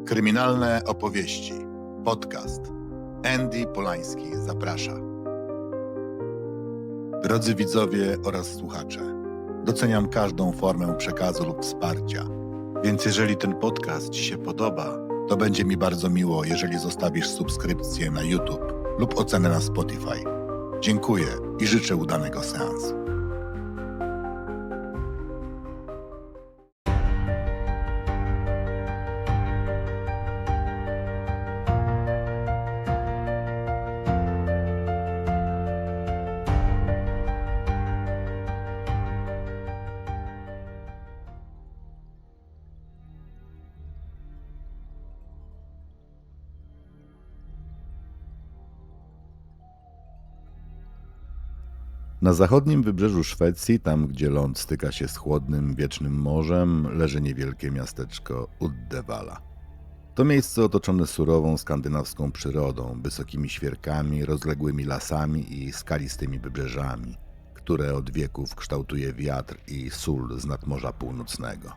Kryminalne opowieści. Podcast. Andy Polański zaprasza. Drodzy widzowie oraz słuchacze, doceniam każdą formę przekazu lub wsparcia, więc jeżeli ten podcast Ci się podoba, to będzie mi bardzo miło, jeżeli zostawisz subskrypcję na YouTube lub ocenę na Spotify. Dziękuję i życzę udanego seansu. Na zachodnim wybrzeżu Szwecji, tam gdzie ląd styka się z chłodnym, wiecznym morzem, leży niewielkie miasteczko Uddevalla. To miejsce otoczone surową skandynawską przyrodą, wysokimi świerkami, rozległymi lasami i skalistymi wybrzeżami, które od wieków kształtuje wiatr i sól z nadmorza północnego.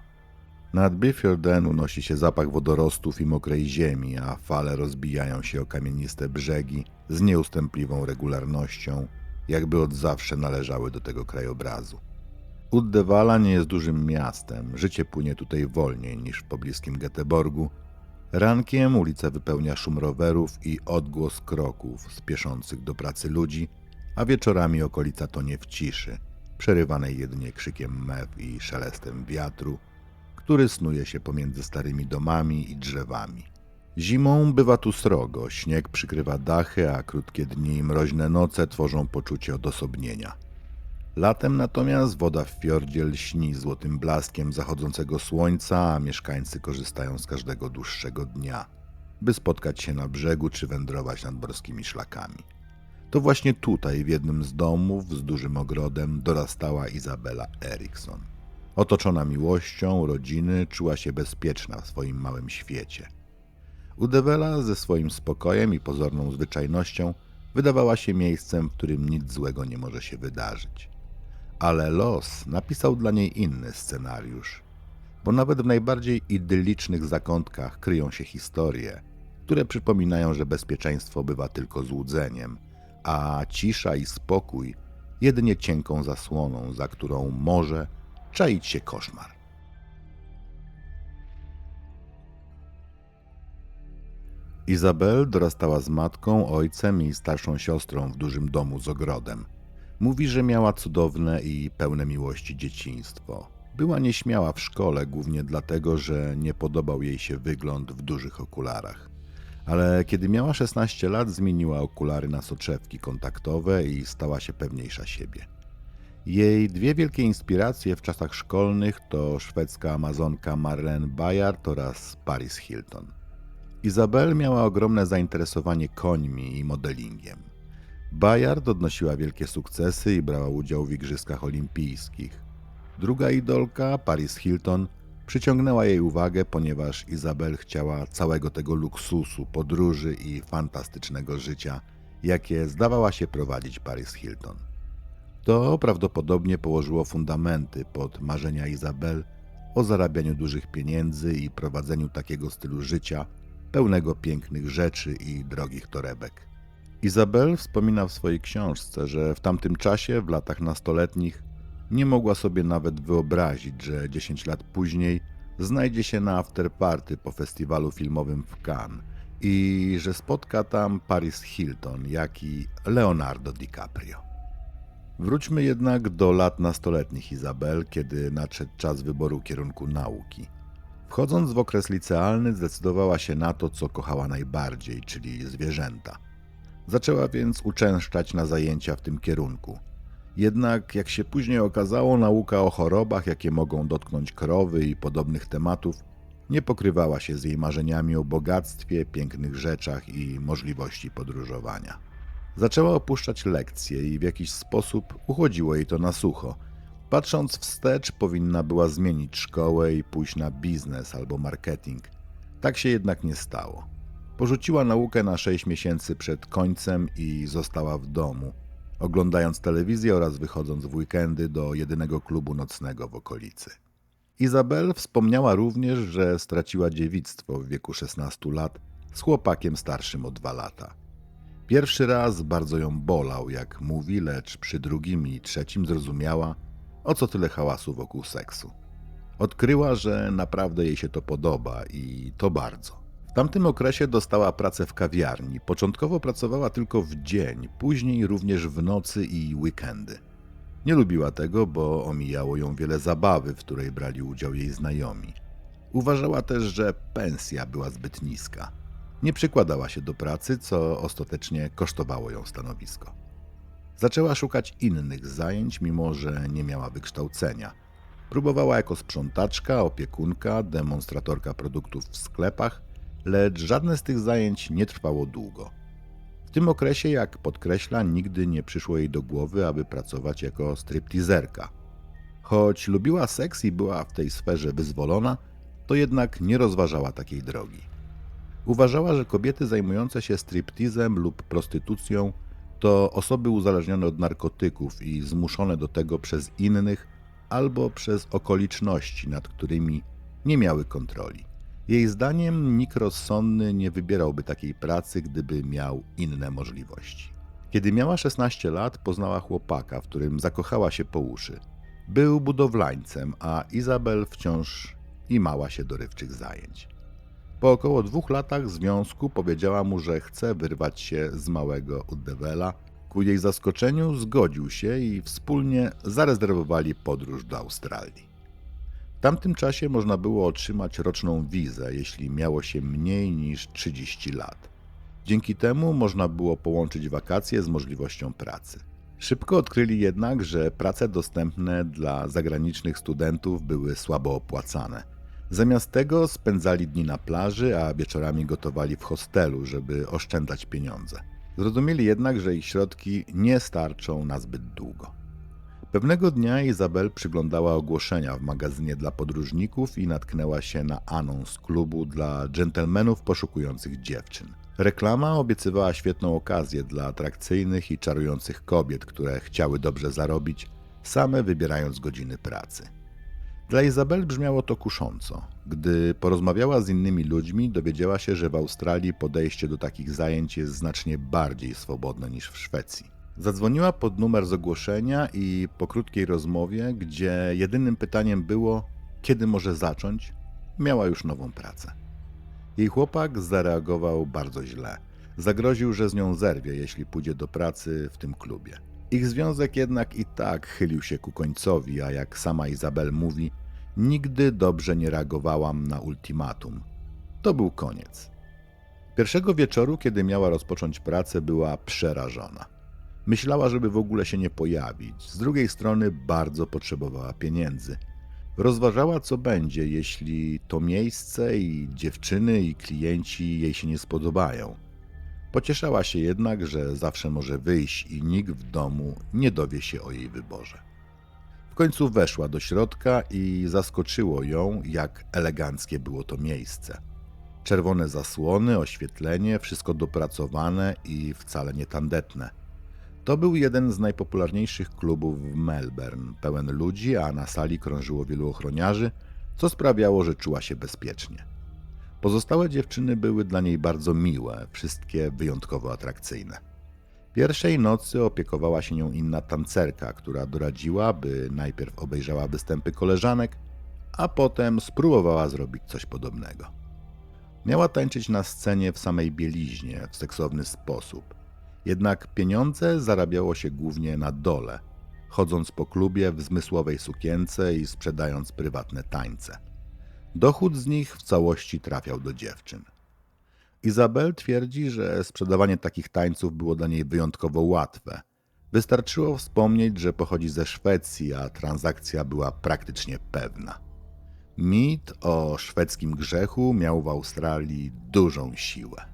Nad Bifjorden unosi się zapach wodorostów i mokrej ziemi, a fale rozbijają się o kamieniste brzegi z nieustępliwą regularnością, jakby od zawsze należały do tego krajobrazu. Uddevalla nie jest dużym miastem, życie płynie tutaj wolniej niż w pobliskim Göteborgu. Rankiem ulicę wypełnia szum rowerów i odgłos kroków spieszących do pracy ludzi, a wieczorami okolica tonie w ciszy, przerywanej jedynie krzykiem mew i szelestem wiatru, który snuje się pomiędzy starymi domami i drzewami. Zimą bywa tu srogo, śnieg przykrywa dachy, a krótkie dni i mroźne noce tworzą poczucie odosobnienia. Latem natomiast woda w fiordzie lśni złotym blaskiem zachodzącego słońca, a mieszkańcy korzystają z każdego dłuższego dnia, by spotkać się na brzegu czy wędrować nadmorskimi szlakami. To właśnie tutaj, w jednym z domów z dużym ogrodem, dorastała Izabela Eriksson. Otoczona miłością rodziny, czuła się bezpieczna w swoim małym świecie. Uddevalla ze swoim spokojem i pozorną zwyczajnością wydawała się miejscem, w którym nic złego nie może się wydarzyć. Ale los napisał dla niej inny scenariusz, bo nawet w najbardziej idyllicznych zakątkach kryją się historie, które przypominają, że bezpieczeństwo bywa tylko złudzeniem, a cisza i spokój jedynie cienką zasłoną, za którą może czaić się koszmar. Izabel dorastała z matką, ojcem i starszą siostrą w dużym domu z ogrodem. Mówi, że miała cudowne i pełne miłości dzieciństwo. Była nieśmiała w szkole głównie dlatego, że nie podobał jej się wygląd w dużych okularach. Ale kiedy miała 16 lat, zmieniła okulary na soczewki kontaktowe i stała się pewniejsza siebie. Jej dwie wielkie inspiracje w czasach szkolnych to szwedzka amazonka Marlene Bayard oraz Paris Hilton. Izabel miała ogromne zainteresowanie końmi i modelingiem. Bayard odnosiła wielkie sukcesy i brała udział w igrzyskach olimpijskich. Druga idolka, Paris Hilton, przyciągnęła jej uwagę, ponieważ Izabel chciała całego tego luksusu, podróży i fantastycznego życia, jakie zdawała się prowadzić Paris Hilton. To prawdopodobnie położyło fundamenty pod marzenia Izabel o zarabianiu dużych pieniędzy i prowadzeniu takiego stylu życia, pełnego pięknych rzeczy i drogich torebek. Izabel wspomina w swojej książce, że w tamtym czasie, w latach nastoletnich, nie mogła sobie nawet wyobrazić, że 10 lat później znajdzie się na afterparty po festiwalu filmowym w Cannes i że spotka tam Paris Hilton, jak i Leonardo DiCaprio. Wróćmy jednak do lat nastoletnich Izabel, kiedy nadszedł czas wyboru kierunku nauki. Wchodząc w okres licealny, zdecydowała się na to, co kochała najbardziej, czyli zwierzęta. Zaczęła więc uczęszczać na zajęcia w tym kierunku. Jednak, jak się później okazało, nauka o chorobach, jakie mogą dotknąć krowy i podobnych tematów, nie pokrywała się z jej marzeniami o bogactwie, pięknych rzeczach i możliwości podróżowania. Zaczęła opuszczać lekcje i w jakiś sposób uchodziło jej to na sucho. Patrząc wstecz, powinna była zmienić szkołę i pójść na biznes albo marketing. Tak się jednak nie stało. Porzuciła naukę na 6 miesięcy przed końcem i została w domu, oglądając telewizję oraz wychodząc w weekendy do jedynego klubu nocnego w okolicy. Izabel wspomniała również, że straciła dziewictwo w wieku 16 lat z chłopakiem starszym o 2 lata. Pierwszy raz bardzo ją bolał, jak mówi, lecz przy drugim i trzecim zrozumiała, o co tyle hałasu wokół seksu. Odkryła, że naprawdę jej się to podoba i to bardzo. W tamtym okresie dostała pracę w kawiarni. Początkowo pracowała tylko w dzień, później również w nocy i weekendy. Nie lubiła tego, bo omijało ją wiele zabawy, w której brali udział jej znajomi. Uważała też, że pensja była zbyt niska. Nie przykładała się do pracy, co ostatecznie kosztowało ją stanowisko. Zaczęła szukać innych zajęć, mimo że nie miała wykształcenia. Próbowała jako sprzątaczka, opiekunka, demonstratorka produktów w sklepach, lecz żadne z tych zajęć nie trwało długo. W tym okresie, jak podkreśla, nigdy nie przyszło jej do głowy, aby pracować jako stripteaserka. Choć lubiła seks i była w tej sferze wyzwolona, to jednak nie rozważała takiej drogi. Uważała, że kobiety zajmujące się striptizem lub prostytucją to osoby uzależnione od narkotyków i zmuszone do tego przez innych albo przez okoliczności, nad którymi nie miały kontroli. Jej zdaniem nikt rozsądny nie wybierałby takiej pracy, gdyby miał inne możliwości. Kiedy miała 16 lat, poznała chłopaka, w którym zakochała się po uszy. Był budowlańcem, a Izabel wciąż imała się dorywczych zajęć. Po około 2 latach związku powiedziała mu, że chce wyrwać się z małego Uddevela. Ku jej zaskoczeniu zgodził się i wspólnie zarezerwowali podróż do Australii. W tamtym czasie można było otrzymać roczną wizę, jeśli miało się mniej niż 30 lat. Dzięki temu można było połączyć wakacje z możliwością pracy. Szybko odkryli jednak, że prace dostępne dla zagranicznych studentów były słabo opłacane. Zamiast tego spędzali dni na plaży, a wieczorami gotowali w hostelu, żeby oszczędzać pieniądze. Zrozumieli jednak, że ich środki nie starczą na zbyt długo. Pewnego dnia Izabel przyglądała ogłoszenia w magazynie dla podróżników i natknęła się na anons klubu dla dżentelmenów poszukujących dziewczyn. Reklama obiecywała świetną okazję dla atrakcyjnych i czarujących kobiet, które chciały dobrze zarobić, same wybierając godziny pracy. Dla Izabel brzmiało to kusząco. Gdy porozmawiała z innymi ludźmi, dowiedziała się, że w Australii podejście do takich zajęć jest znacznie bardziej swobodne niż w Szwecji. Zadzwoniła pod numer z ogłoszenia i po krótkiej rozmowie, gdzie jedynym pytaniem było, kiedy może zacząć, miała już nową pracę. Jej chłopak zareagował bardzo źle. Zagroził, że z nią zerwie, jeśli pójdzie do pracy w tym klubie. Ich związek jednak i tak chylił się ku końcowi, a jak sama Izabel mówi, nigdy dobrze nie reagowałam na ultimatum. To był koniec. Pierwszego wieczoru, kiedy miała rozpocząć pracę, była przerażona. Myślała, żeby w ogóle się nie pojawić. Z drugiej strony bardzo potrzebowała pieniędzy. Rozważała, co będzie, jeśli to miejsce i dziewczyny i klienci jej się nie spodobają. Pocieszała się jednak, że zawsze może wyjść i nikt w domu nie dowie się o jej wyborze. W końcu weszła do środka i zaskoczyło ją, jak eleganckie było to miejsce. Czerwone zasłony, oświetlenie, wszystko dopracowane i wcale nie tandetne. To był jeden z najpopularniejszych klubów w Melbourne, pełen ludzi, a na sali krążyło wielu ochroniarzy, co sprawiało, że czuła się bezpiecznie. Pozostałe dziewczyny były dla niej bardzo miłe, wszystkie wyjątkowo atrakcyjne. Pierwszej nocy opiekowała się nią inna tancerka, która doradziła, by najpierw obejrzała występy koleżanek, a potem spróbowała zrobić coś podobnego. Miała tańczyć na scenie w samej bieliźnie, w seksowny sposób. Jednak pieniądze zarabiało się głównie na dole, chodząc po klubie w zmysłowej sukience i sprzedając prywatne tańce. Dochód z nich w całości trafiał do dziewczyn. Izabel twierdzi, że sprzedawanie takich tańców było dla niej wyjątkowo łatwe. Wystarczyło wspomnieć, że pochodzi ze Szwecji, a transakcja była praktycznie pewna. Mit o szwedzkim grzechu miał w Australii dużą siłę.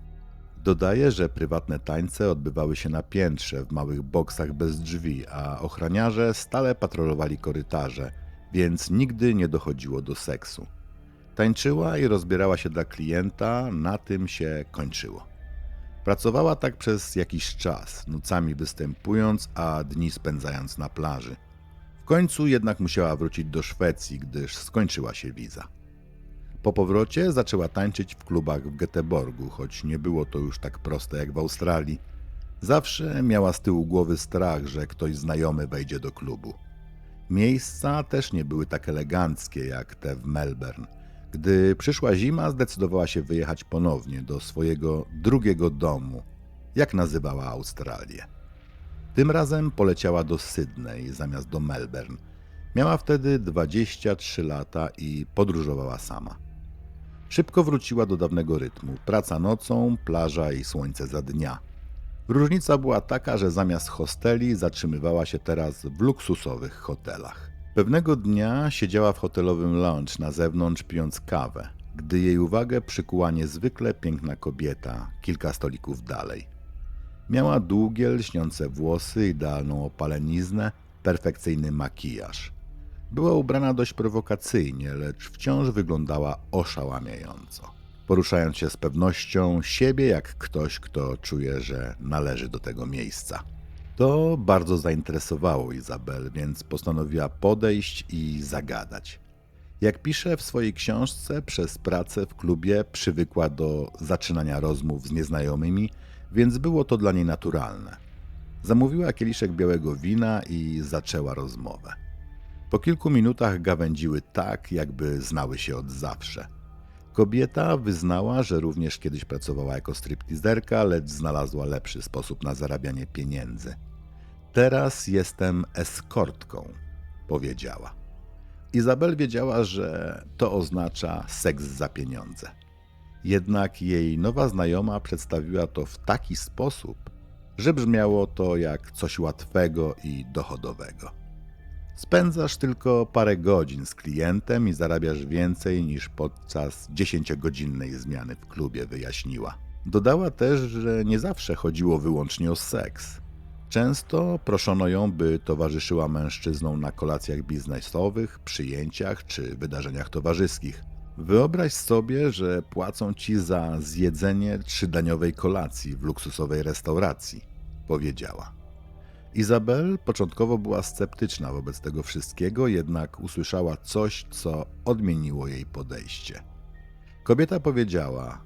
Dodaje, że prywatne tańce odbywały się na piętrze w małych boksach bez drzwi, a ochroniarze stale patrolowali korytarze, więc nigdy nie dochodziło do seksu. Tańczyła i rozbierała się dla klienta, na tym się kończyło. Pracowała tak przez jakiś czas, nocami występując, a dni spędzając na plaży. W końcu jednak musiała wrócić do Szwecji, gdyż skończyła się wiza. Po powrocie zaczęła tańczyć w klubach w Göteborgu, choć nie było to już tak proste jak w Australii. Zawsze miała z tyłu głowy strach, że ktoś znajomy wejdzie do klubu. Miejsca też nie były tak eleganckie jak te w Melbourne. Gdy przyszła zima, zdecydowała się wyjechać ponownie do swojego drugiego domu, jak nazywała Australię. Tym razem poleciała do Sydney zamiast do Melbourne. Miała wtedy 23 lata i podróżowała sama. Szybko wróciła do dawnego rytmu. Praca nocą, plaża i słońce za dnia. Różnica była taka, że zamiast hosteli zatrzymywała się teraz w luksusowych hotelach. Pewnego dnia siedziała w hotelowym lounge na zewnątrz pijąc kawę, gdy jej uwagę przykuła niezwykle piękna kobieta kilka stolików dalej. Miała długie, lśniące włosy, idealną opaleniznę, perfekcyjny makijaż. Była ubrana dość prowokacyjnie, lecz wciąż wyglądała oszałamiająco, poruszając się z pewnością siebie jak ktoś, kto czuje, że należy do tego miejsca. To bardzo zainteresowało Izabel, więc postanowiła podejść i zagadać. Jak pisze w swojej książce, przez pracę w klubie przywykła do zaczynania rozmów z nieznajomymi, więc było to dla niej naturalne. Zamówiła kieliszek białego wina i zaczęła rozmowę. Po kilku minutach gawędziły tak, jakby znały się od zawsze. Kobieta wyznała, że również kiedyś pracowała jako stripteaserka, lecz znalazła lepszy sposób na zarabianie pieniędzy. Teraz jestem eskortką, powiedziała. Izabel wiedziała, że to oznacza seks za pieniądze. Jednak jej nowa znajoma przedstawiła to w taki sposób, że brzmiało to jak coś łatwego i dochodowego. Spędzasz tylko parę godzin z klientem i zarabiasz więcej niż podczas 10-godzinnej zmiany w klubie, wyjaśniła. Dodała też, że nie zawsze chodziło wyłącznie o seks. Często proszono ją, by towarzyszyła mężczyznom na kolacjach biznesowych, przyjęciach czy wydarzeniach towarzyskich. Wyobraź sobie, że płacą ci za zjedzenie 3-daniowej kolacji w luksusowej restauracji, powiedziała. Izabel początkowo była sceptyczna wobec tego wszystkiego, jednak usłyszała coś, co odmieniło jej podejście. Kobieta powiedziała: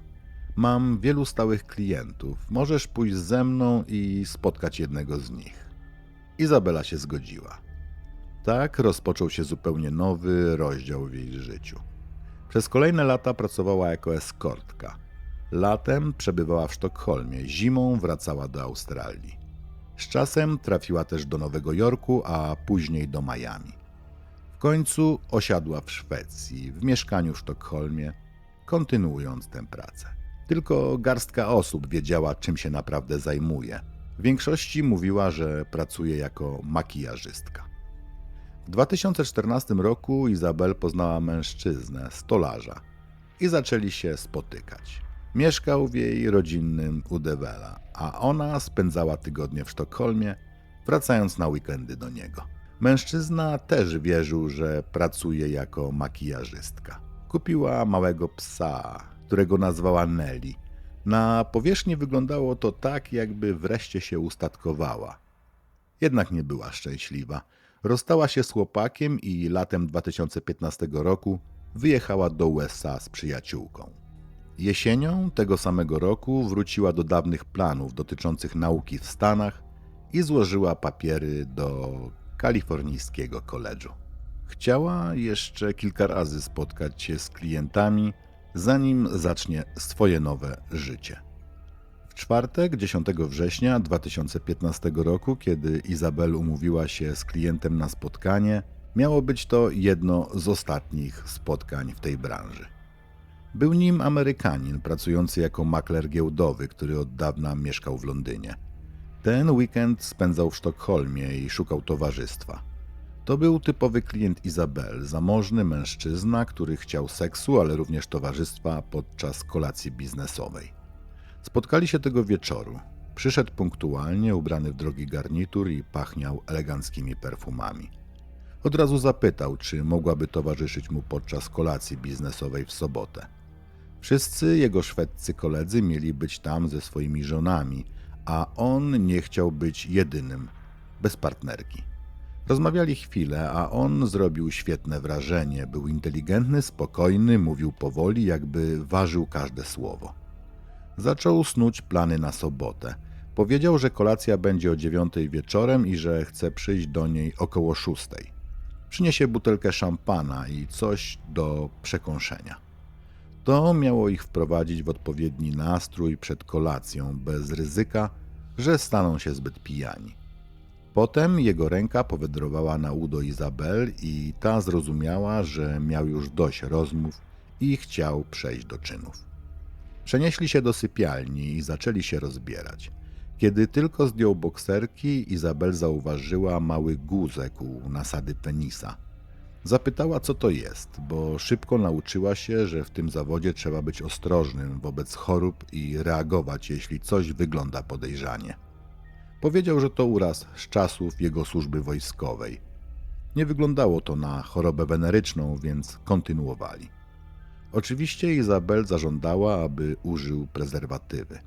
mam wielu stałych klientów, możesz pójść ze mną i spotkać jednego z nich. Izabela się zgodziła. Tak rozpoczął się zupełnie nowy rozdział w jej życiu. Przez kolejne lata pracowała jako eskortka. Latem przebywała w Sztokholmie, zimą wracała do Australii. Z czasem trafiła też do Nowego Jorku, a później do Miami. W końcu osiadła w Szwecji, w mieszkaniu w Sztokholmie, kontynuując tę pracę. Tylko garstka osób wiedziała, czym się naprawdę zajmuje. W większości mówiła, że pracuje jako makijażystka. W 2014 roku Izabel poznała mężczyznę, stolarza, i zaczęli się spotykać. Mieszkał w jej rodzinnym Uddevalla, a ona spędzała tygodnie w Sztokholmie, wracając na weekendy do niego. Mężczyzna też wierzył, że pracuje jako makijażystka. Kupiła małego psa, którego nazwała Nelly. Na powierzchni wyglądało to tak, jakby wreszcie się ustatkowała. Jednak nie była szczęśliwa. Rozstała się z chłopakiem i latem 2015 roku wyjechała do USA z przyjaciółką. Jesienią tego samego roku wróciła do dawnych planów dotyczących nauki w Stanach i złożyła papiery do kalifornijskiego koledżu. Chciała jeszcze kilka razy spotkać się z klientami, zanim zacznie swoje nowe życie. W czwartek, 10 września 2015 roku, kiedy Izabel umówiła się z klientem na spotkanie, miało być to jedno z ostatnich spotkań w tej branży. Był nim Amerykanin pracujący jako makler giełdowy, który od dawna mieszkał w Londynie. Ten weekend spędzał w Sztokholmie i szukał towarzystwa. To był typowy klient Izabel, zamożny mężczyzna, który chciał seksu, ale również towarzystwa podczas kolacji biznesowej. Spotkali się tego wieczoru. Przyszedł punktualnie, ubrany w drogi garnitur i pachniał eleganckimi perfumami. Od razu zapytał, czy mogłaby towarzyszyć mu podczas kolacji biznesowej w sobotę. Wszyscy jego szwedzcy koledzy mieli być tam ze swoimi żonami, a on nie chciał być jedynym, bez partnerki. Rozmawiali chwilę, a on zrobił świetne wrażenie. Był inteligentny, spokojny, mówił powoli, jakby ważył każde słowo. Zaczął snuć plany na sobotę. Powiedział, że kolacja będzie o 9 wieczorem i że chce przyjść do niej około 6. Przyniesie butelkę szampana i coś do przekąszenia. To miało ich wprowadzić w odpowiedni nastrój przed kolacją, bez ryzyka, że staną się zbyt pijani. Potem jego ręka powędrowała na udo Izabel i ta zrozumiała, że miał już dość rozmów i chciał przejść do czynów. Przenieśli się do sypialni i zaczęli się rozbierać. Kiedy tylko zdjął bokserki, Izabel zauważyła mały guzek u nasady penisa. Zapytała, co to jest, bo szybko nauczyła się, że w tym zawodzie trzeba być ostrożnym wobec chorób i reagować, jeśli coś wygląda podejrzanie. Powiedział, że to uraz z czasów jego służby wojskowej. Nie wyglądało to na chorobę weneryczną, więc kontynuowali. Oczywiście Izabel zażądała, aby użył prezerwatywy.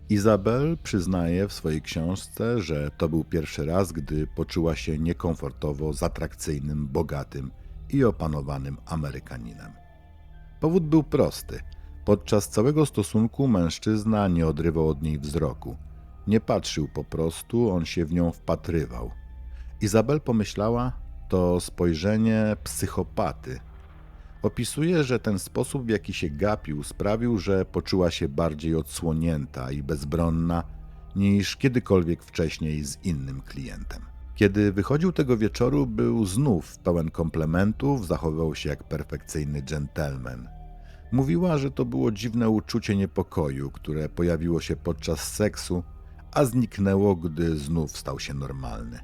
Izabel przyznaje w swojej książce, że to był pierwszy raz, gdy poczuła się niekomfortowo z atrakcyjnym, bogatym i opanowanym Amerykaninem. Powód był prosty. Podczas całego stosunku mężczyzna nie odrywał od niej wzroku. Nie patrzył po prostu, on się w nią wpatrywał. Izabel pomyślała, to spojrzenie psychopaty. Opisuje, że ten sposób, w jaki się gapił, sprawił, że poczuła się bardziej odsłonięta i bezbronna niż kiedykolwiek wcześniej z innym klientem. Kiedy wychodził tego wieczoru, był znów pełen komplementów, zachowywał się jak perfekcyjny dżentelmen. Mówiła, że to było dziwne uczucie niepokoju, które pojawiło się podczas seksu, a zniknęło, gdy znów stał się normalny.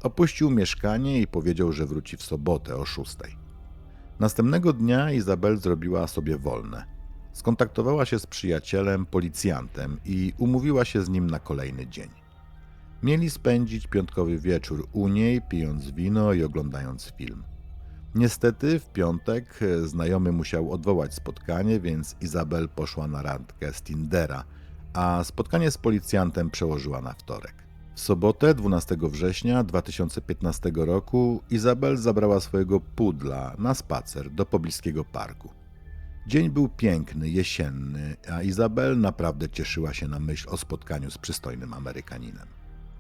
Opuścił mieszkanie i powiedział, że wróci w sobotę o 6. Następnego dnia Izabel zrobiła sobie wolne. Skontaktowała się z przyjacielem, policjantem i umówiła się z nim na kolejny dzień. Mieli spędzić piątkowy wieczór u niej, pijąc wino i oglądając film. Niestety w piątek znajomy musiał odwołać spotkanie, więc Izabel poszła na randkę z Tindera, a spotkanie z policjantem przełożyła na wtorek. W sobotę 12 września 2015 roku Izabel zabrała swojego pudla na spacer do pobliskiego parku. Dzień był piękny, jesienny, a Izabel naprawdę cieszyła się na myśl o spotkaniu z przystojnym Amerykaninem.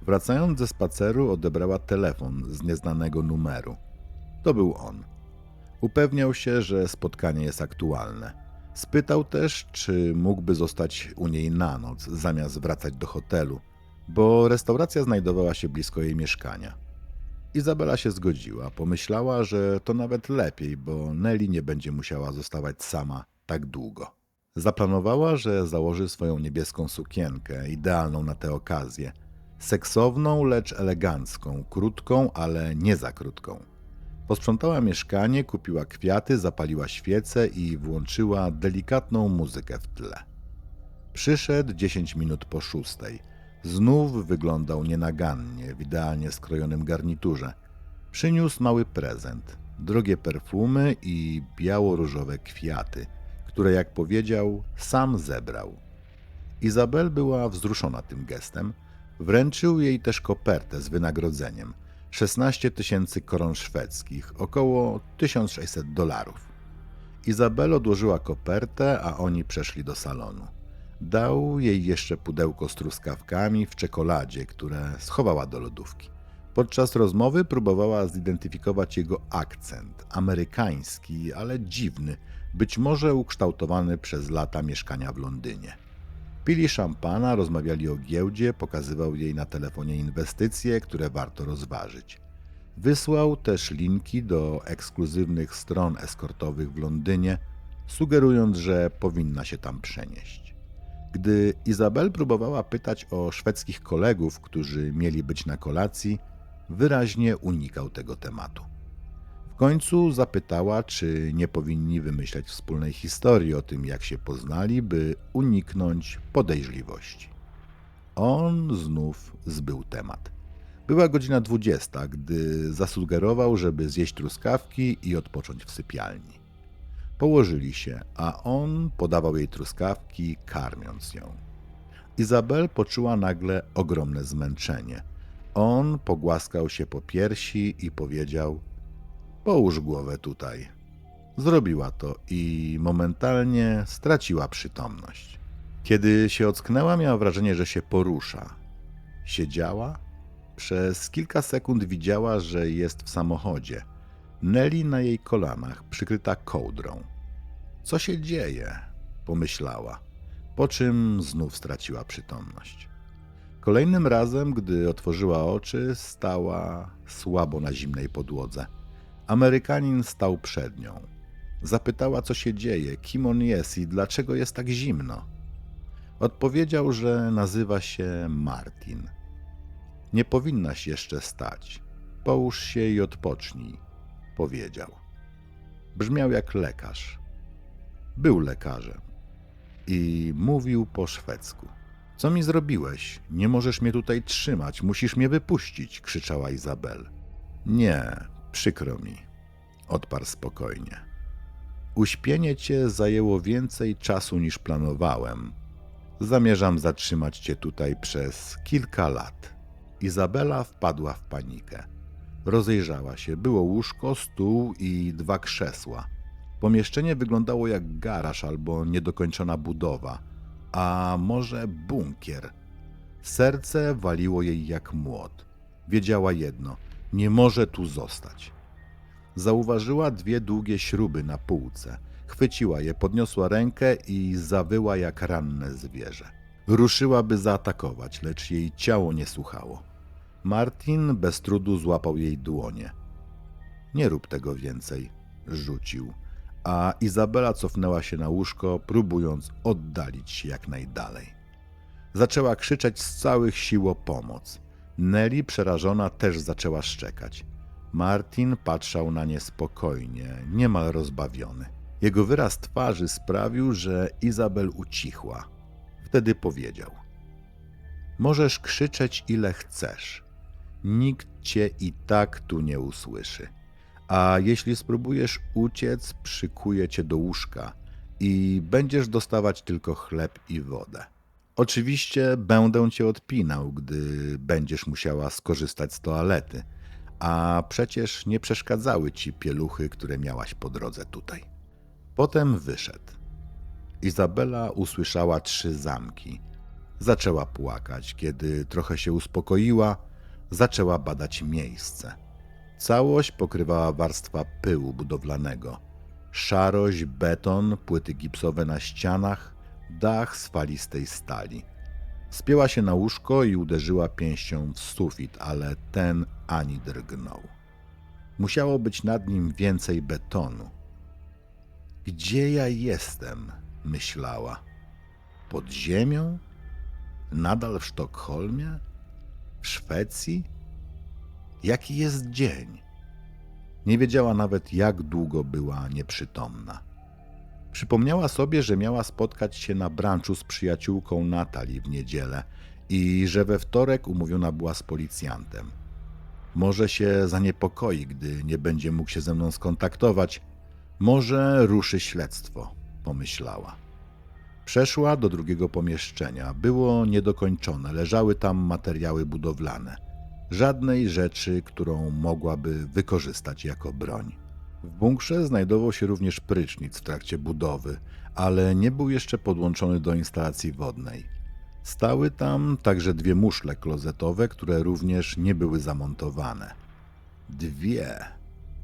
Wracając ze spaceru odebrała telefon z nieznanego numeru. To był on. Upewniał się, że spotkanie jest aktualne. Spytał też, czy mógłby zostać u niej na noc, zamiast wracać do hotelu, bo restauracja znajdowała się blisko jej mieszkania. Izabela się zgodziła, pomyślała, że to nawet lepiej, bo Nelly nie będzie musiała zostawać sama tak długo. Zaplanowała, że założy swoją niebieską sukienkę, idealną na tę okazję. Seksowną, lecz elegancką, krótką, ale nie za krótką. Posprzątała mieszkanie, kupiła kwiaty, zapaliła świecę i włączyła delikatną muzykę w tle. Przyszedł 10 minut po 6. Znów wyglądał nienagannie, w idealnie skrojonym garniturze. Przyniósł mały prezent, drogie perfumy i biało-różowe kwiaty, które, jak powiedział, sam zebrał. Izabel była wzruszona tym gestem. Wręczył jej też kopertę z wynagrodzeniem. 16 000 koron szwedzkich, około $1600. Izabel odłożyła kopertę, a oni przeszli do salonu. Dał jej jeszcze pudełko z truskawkami w czekoladzie, które schowała do lodówki. Podczas rozmowy próbowała zidentyfikować jego akcent, amerykański, ale dziwny, być może ukształtowany przez lata mieszkania w Londynie. Pili szampana, rozmawiali o giełdzie, pokazywał jej na telefonie inwestycje, które warto rozważyć. Wysłał też linki do ekskluzywnych stron eskortowych w Londynie, sugerując, że powinna się tam przenieść. Gdy Izabel próbowała pytać o szwedzkich kolegów, którzy mieli być na kolacji, wyraźnie unikał tego tematu. W końcu zapytała, czy nie powinni wymyślać wspólnej historii o tym, jak się poznali, by uniknąć podejrzliwości. On znów zbył temat. Była godzina 20, gdy zasugerował, żeby zjeść truskawki i odpocząć w sypialni. Położyli się, a on podawał jej truskawki, karmiąc ją. Izabel poczuła nagle ogromne zmęczenie. On pogłaskał się po piersi i powiedział: połóż głowę tutaj. Zrobiła to i momentalnie straciła przytomność. Kiedy się ocknęła, miała wrażenie, że się porusza. Siedziała. Przez kilka sekund widziała, że jest w samochodzie. Nelly na jej kolanach, przykryta kołdrą. Co się dzieje? Pomyślała, po czym znów straciła przytomność. Kolejnym razem, gdy otworzyła oczy, stała słabo na zimnej podłodze. Amerykanin stał przed nią. Zapytała, co się dzieje, kim on jest i dlaczego jest tak zimno. Odpowiedział, że nazywa się Martin. Nie powinnaś jeszcze stać. Połóż się i odpocznij, powiedział. Brzmiał jak lekarz. Był lekarzem i mówił po szwedzku. Co mi zrobiłeś? Nie możesz mnie tutaj trzymać, musisz mnie wypuścić, krzyczała Izabel. Nie, przykro mi, odparł spokojnie. Uśpienie cię zajęło więcej czasu niż planowałem. Zamierzam zatrzymać cię tutaj przez kilka lat. Izabela wpadła w panikę. Rozejrzała się. Było łóżko, stół i 2 krzesła. Pomieszczenie wyglądało jak garaż albo niedokończona budowa, a może bunkier. Serce waliło jej jak młot. Wiedziała jedno: nie może tu zostać. Zauważyła 2 długie śruby na półce. Chwyciła je, podniosła rękę i zawyła jak ranne zwierzę. Ruszyła, by zaatakować, lecz jej ciało nie słuchało. Martin bez trudu złapał jej dłonie. Nie rób tego więcej, rzucił, a Izabela cofnęła się na łóżko, próbując oddalić się jak najdalej. Zaczęła krzyczeć z całych sił o pomoc. Nelly, przerażona, też zaczęła szczekać. Martin patrzał na nie spokojnie, niemal rozbawiony. Jego wyraz twarzy sprawił, że Izabel ucichła. Wtedy powiedział: możesz krzyczeć ile chcesz. Nikt cię i tak tu nie usłyszy. A jeśli spróbujesz uciec, przykuję cię do łóżka i będziesz dostawać tylko chleb i wodę. Oczywiście będę cię odpinał, gdy będziesz musiała skorzystać z toalety, a przecież nie przeszkadzały ci pieluchy, które miałaś po drodze tutaj. Potem wyszedł. Izabela usłyszała 3 zamki. Zaczęła płakać. Kiedy trochę się uspokoiła, zaczęła badać miejsce. Całość pokrywała warstwa pyłu budowlanego. Szarość, beton, płyty gipsowe na ścianach, dach z falistej stali. Spięła się na łóżko i uderzyła pięścią w sufit, ale ten ani drgnął. Musiało być nad nim więcej betonu. Gdzie ja jestem? Myślała. Pod ziemią? Nadal w Sztokholmie? W Szwecji? Jaki jest dzień? Nie wiedziała nawet, jak długo była nieprzytomna. Przypomniała sobie, że miała spotkać się na brunchu z przyjaciółką Natalii w niedzielę i że we wtorek umówiona była z policjantem. Może się zaniepokoi, gdy nie będzie mógł się ze mną skontaktować. Może ruszy śledztwo, pomyślała. Przeszła do drugiego pomieszczenia. Było niedokończone, leżały tam materiały budowlane. Żadnej rzeczy, którą mogłaby wykorzystać jako broń. W bunkrze znajdował się również prysznic w trakcie budowy, ale nie był jeszcze podłączony do instalacji wodnej. Stały tam także 2 muszle klozetowe, które również nie były zamontowane. 2.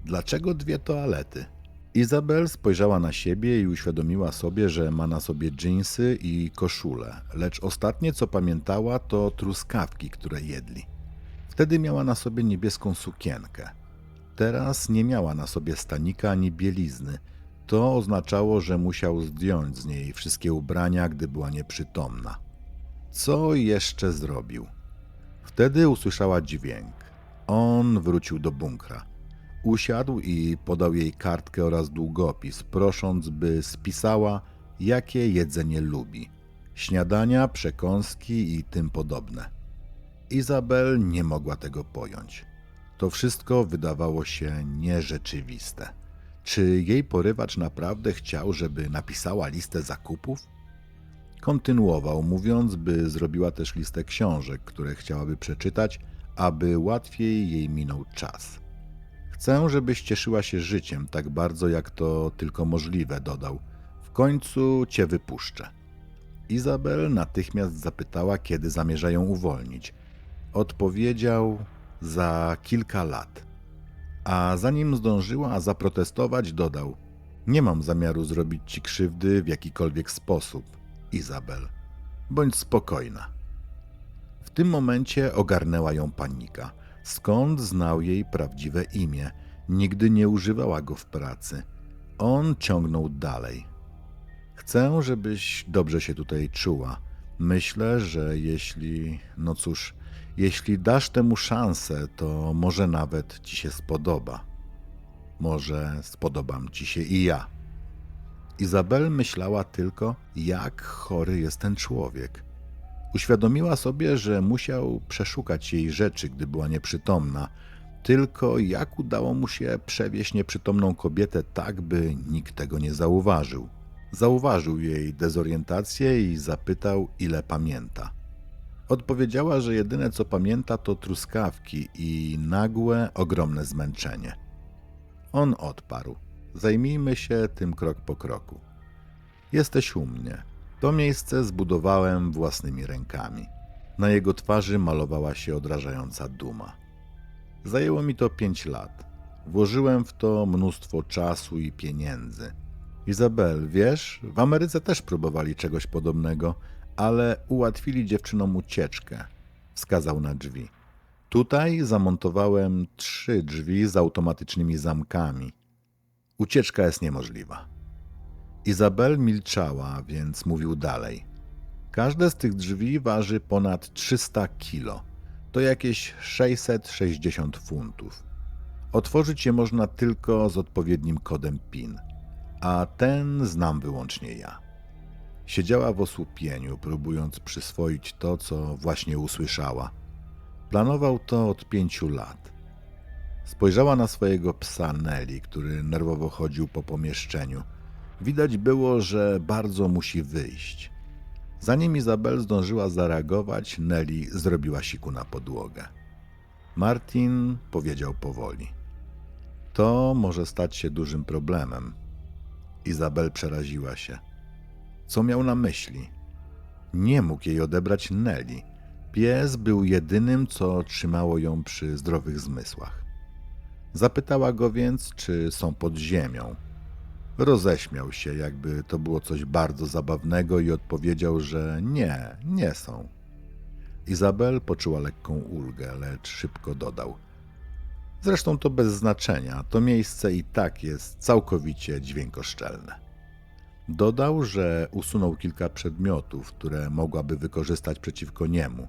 Dlaczego 2 toalety? Izabel spojrzała na siebie i uświadomiła sobie, że ma na sobie dżinsy i koszulę, lecz ostatnie, co pamiętała, to truskawki, które jedli. Wtedy miała na sobie niebieską sukienkę. Teraz nie miała na sobie stanika ani bielizny. To oznaczało, że musiał zdjąć z niej wszystkie ubrania, gdy była nieprzytomna. Co jeszcze zrobił? Wtedy usłyszała dźwięk. On wrócił do bunkra. Usiadł i podał jej kartkę oraz długopis, prosząc, by spisała, jakie jedzenie lubi. Śniadania, przekąski i tym podobne. Izabel nie mogła tego pojąć. To wszystko wydawało się nierzeczywiste. Czy jej porywacz naprawdę chciał, żeby napisała listę zakupów? Kontynuował, mówiąc, by zrobiła też listę książek, które chciałaby przeczytać, aby łatwiej jej minął czas. Chcę, żebyś cieszyła się życiem tak bardzo, jak to tylko możliwe, dodał. W końcu cię wypuszczę. Izabel natychmiast zapytała, kiedy zamierzają uwolnić. Odpowiedział: za kilka lat. A zanim zdążyła zaprotestować, dodał: nie mam zamiaru zrobić ci krzywdy w jakikolwiek sposób, Izabel. Bądź spokojna. W tym momencie ogarnęła ją panika. Skąd znał jej prawdziwe imię? Nigdy nie używała go w pracy. On ciągnął dalej. Chcę, żebyś dobrze się tutaj czuła. Myślę, że jeśli dasz temu szansę, to może nawet ci się spodoba. Może spodobam ci się i ja. Izabel myślała tylko, jak chory jest ten człowiek. Uświadomiła sobie, że musiał przeszukać jej rzeczy, gdy była nieprzytomna. Tylko jak udało mu się przewieźć nieprzytomną kobietę tak, by nikt tego nie zauważył. Zauważył jej dezorientację i zapytał, ile pamięta. Odpowiedziała, że jedyne co pamięta to truskawki i nagłe, ogromne zmęczenie. On odparł: zajmijmy się tym krok po kroku. Jesteś u mnie. To miejsce zbudowałem własnymi rękami. Na jego twarzy malowała się odrażająca duma. Zajęło mi to 5 lat. Włożyłem w to mnóstwo czasu i pieniędzy. Izabel, wiesz, w Ameryce też próbowali czegoś podobnego, ale ułatwili dziewczynom ucieczkę. Wskazał na drzwi. Tutaj zamontowałem 3 drzwi z automatycznymi zamkami. Ucieczka jest niemożliwa. Izabel milczała, więc mówił dalej. Każde z tych drzwi waży ponad 300 kilo. To jakieś 660 funtów. Otworzyć je można tylko z odpowiednim kodem PIN, a ten znam wyłącznie ja. Siedziała w osłupieniu, próbując przyswoić to, co właśnie usłyszała. Planował to od 5 lat. Spojrzała na swojego psa Nelly, który nerwowo chodził po pomieszczeniu. Widać było, że bardzo musi wyjść. Zanim Izabel zdążyła zareagować, Nelly zrobiła siku na podłogę. Martin powiedział powoli: to może stać się dużym problemem. Izabel przeraziła się. Co miał na myśli? Nie mógł jej odebrać Nelly. Pies był jedynym, co trzymało ją przy zdrowych zmysłach. Zapytała go więc, czy są pod ziemią. Roześmiał się, jakby to było coś bardzo zabawnego i odpowiedział, że nie są. Izabel poczuła lekką ulgę, lecz szybko dodał: zresztą to bez znaczenia, to miejsce i tak jest całkowicie dźwiękoszczelne. Dodał, że usunął kilka przedmiotów, które mogłaby wykorzystać przeciwko niemu.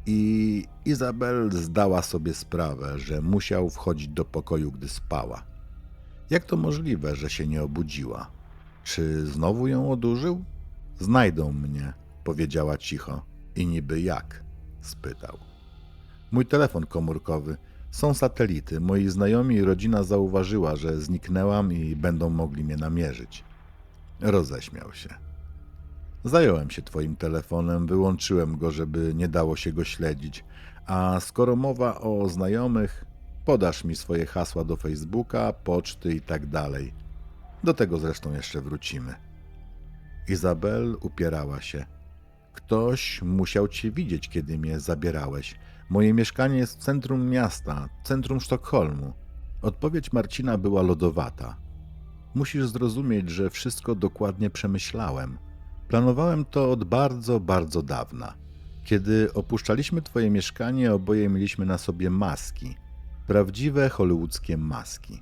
I Izabel zdała sobie sprawę, że musiał wchodzić do pokoju, gdy spała. Jak to możliwe, że się nie obudziła? Czy znowu ją odurzył? Znajdą mnie, powiedziała cicho. I niby jak? Spytał. Mój telefon komórkowy. Są satelity. Moi znajomi i rodzina zauważyła, że zniknęłam i będą mogli mnie namierzyć. Roześmiał się. Zająłem się twoim telefonem, wyłączyłem go, żeby nie dało się go śledzić. A skoro mowa o znajomych, podasz mi swoje hasła do Facebooka, poczty i tak dalej. Do tego zresztą jeszcze wrócimy. Izabel upierała się. Ktoś musiał cię widzieć, kiedy mnie zabierałeś. Moje mieszkanie jest w centrum miasta, centrum Sztokholmu. Odpowiedź Marcina była lodowata. Musisz zrozumieć, że wszystko dokładnie przemyślałem. Planowałem to od bardzo, bardzo dawna. Kiedy opuszczaliśmy twoje mieszkanie, oboje mieliśmy na sobie maski. Prawdziwe hollywoodzkie maski.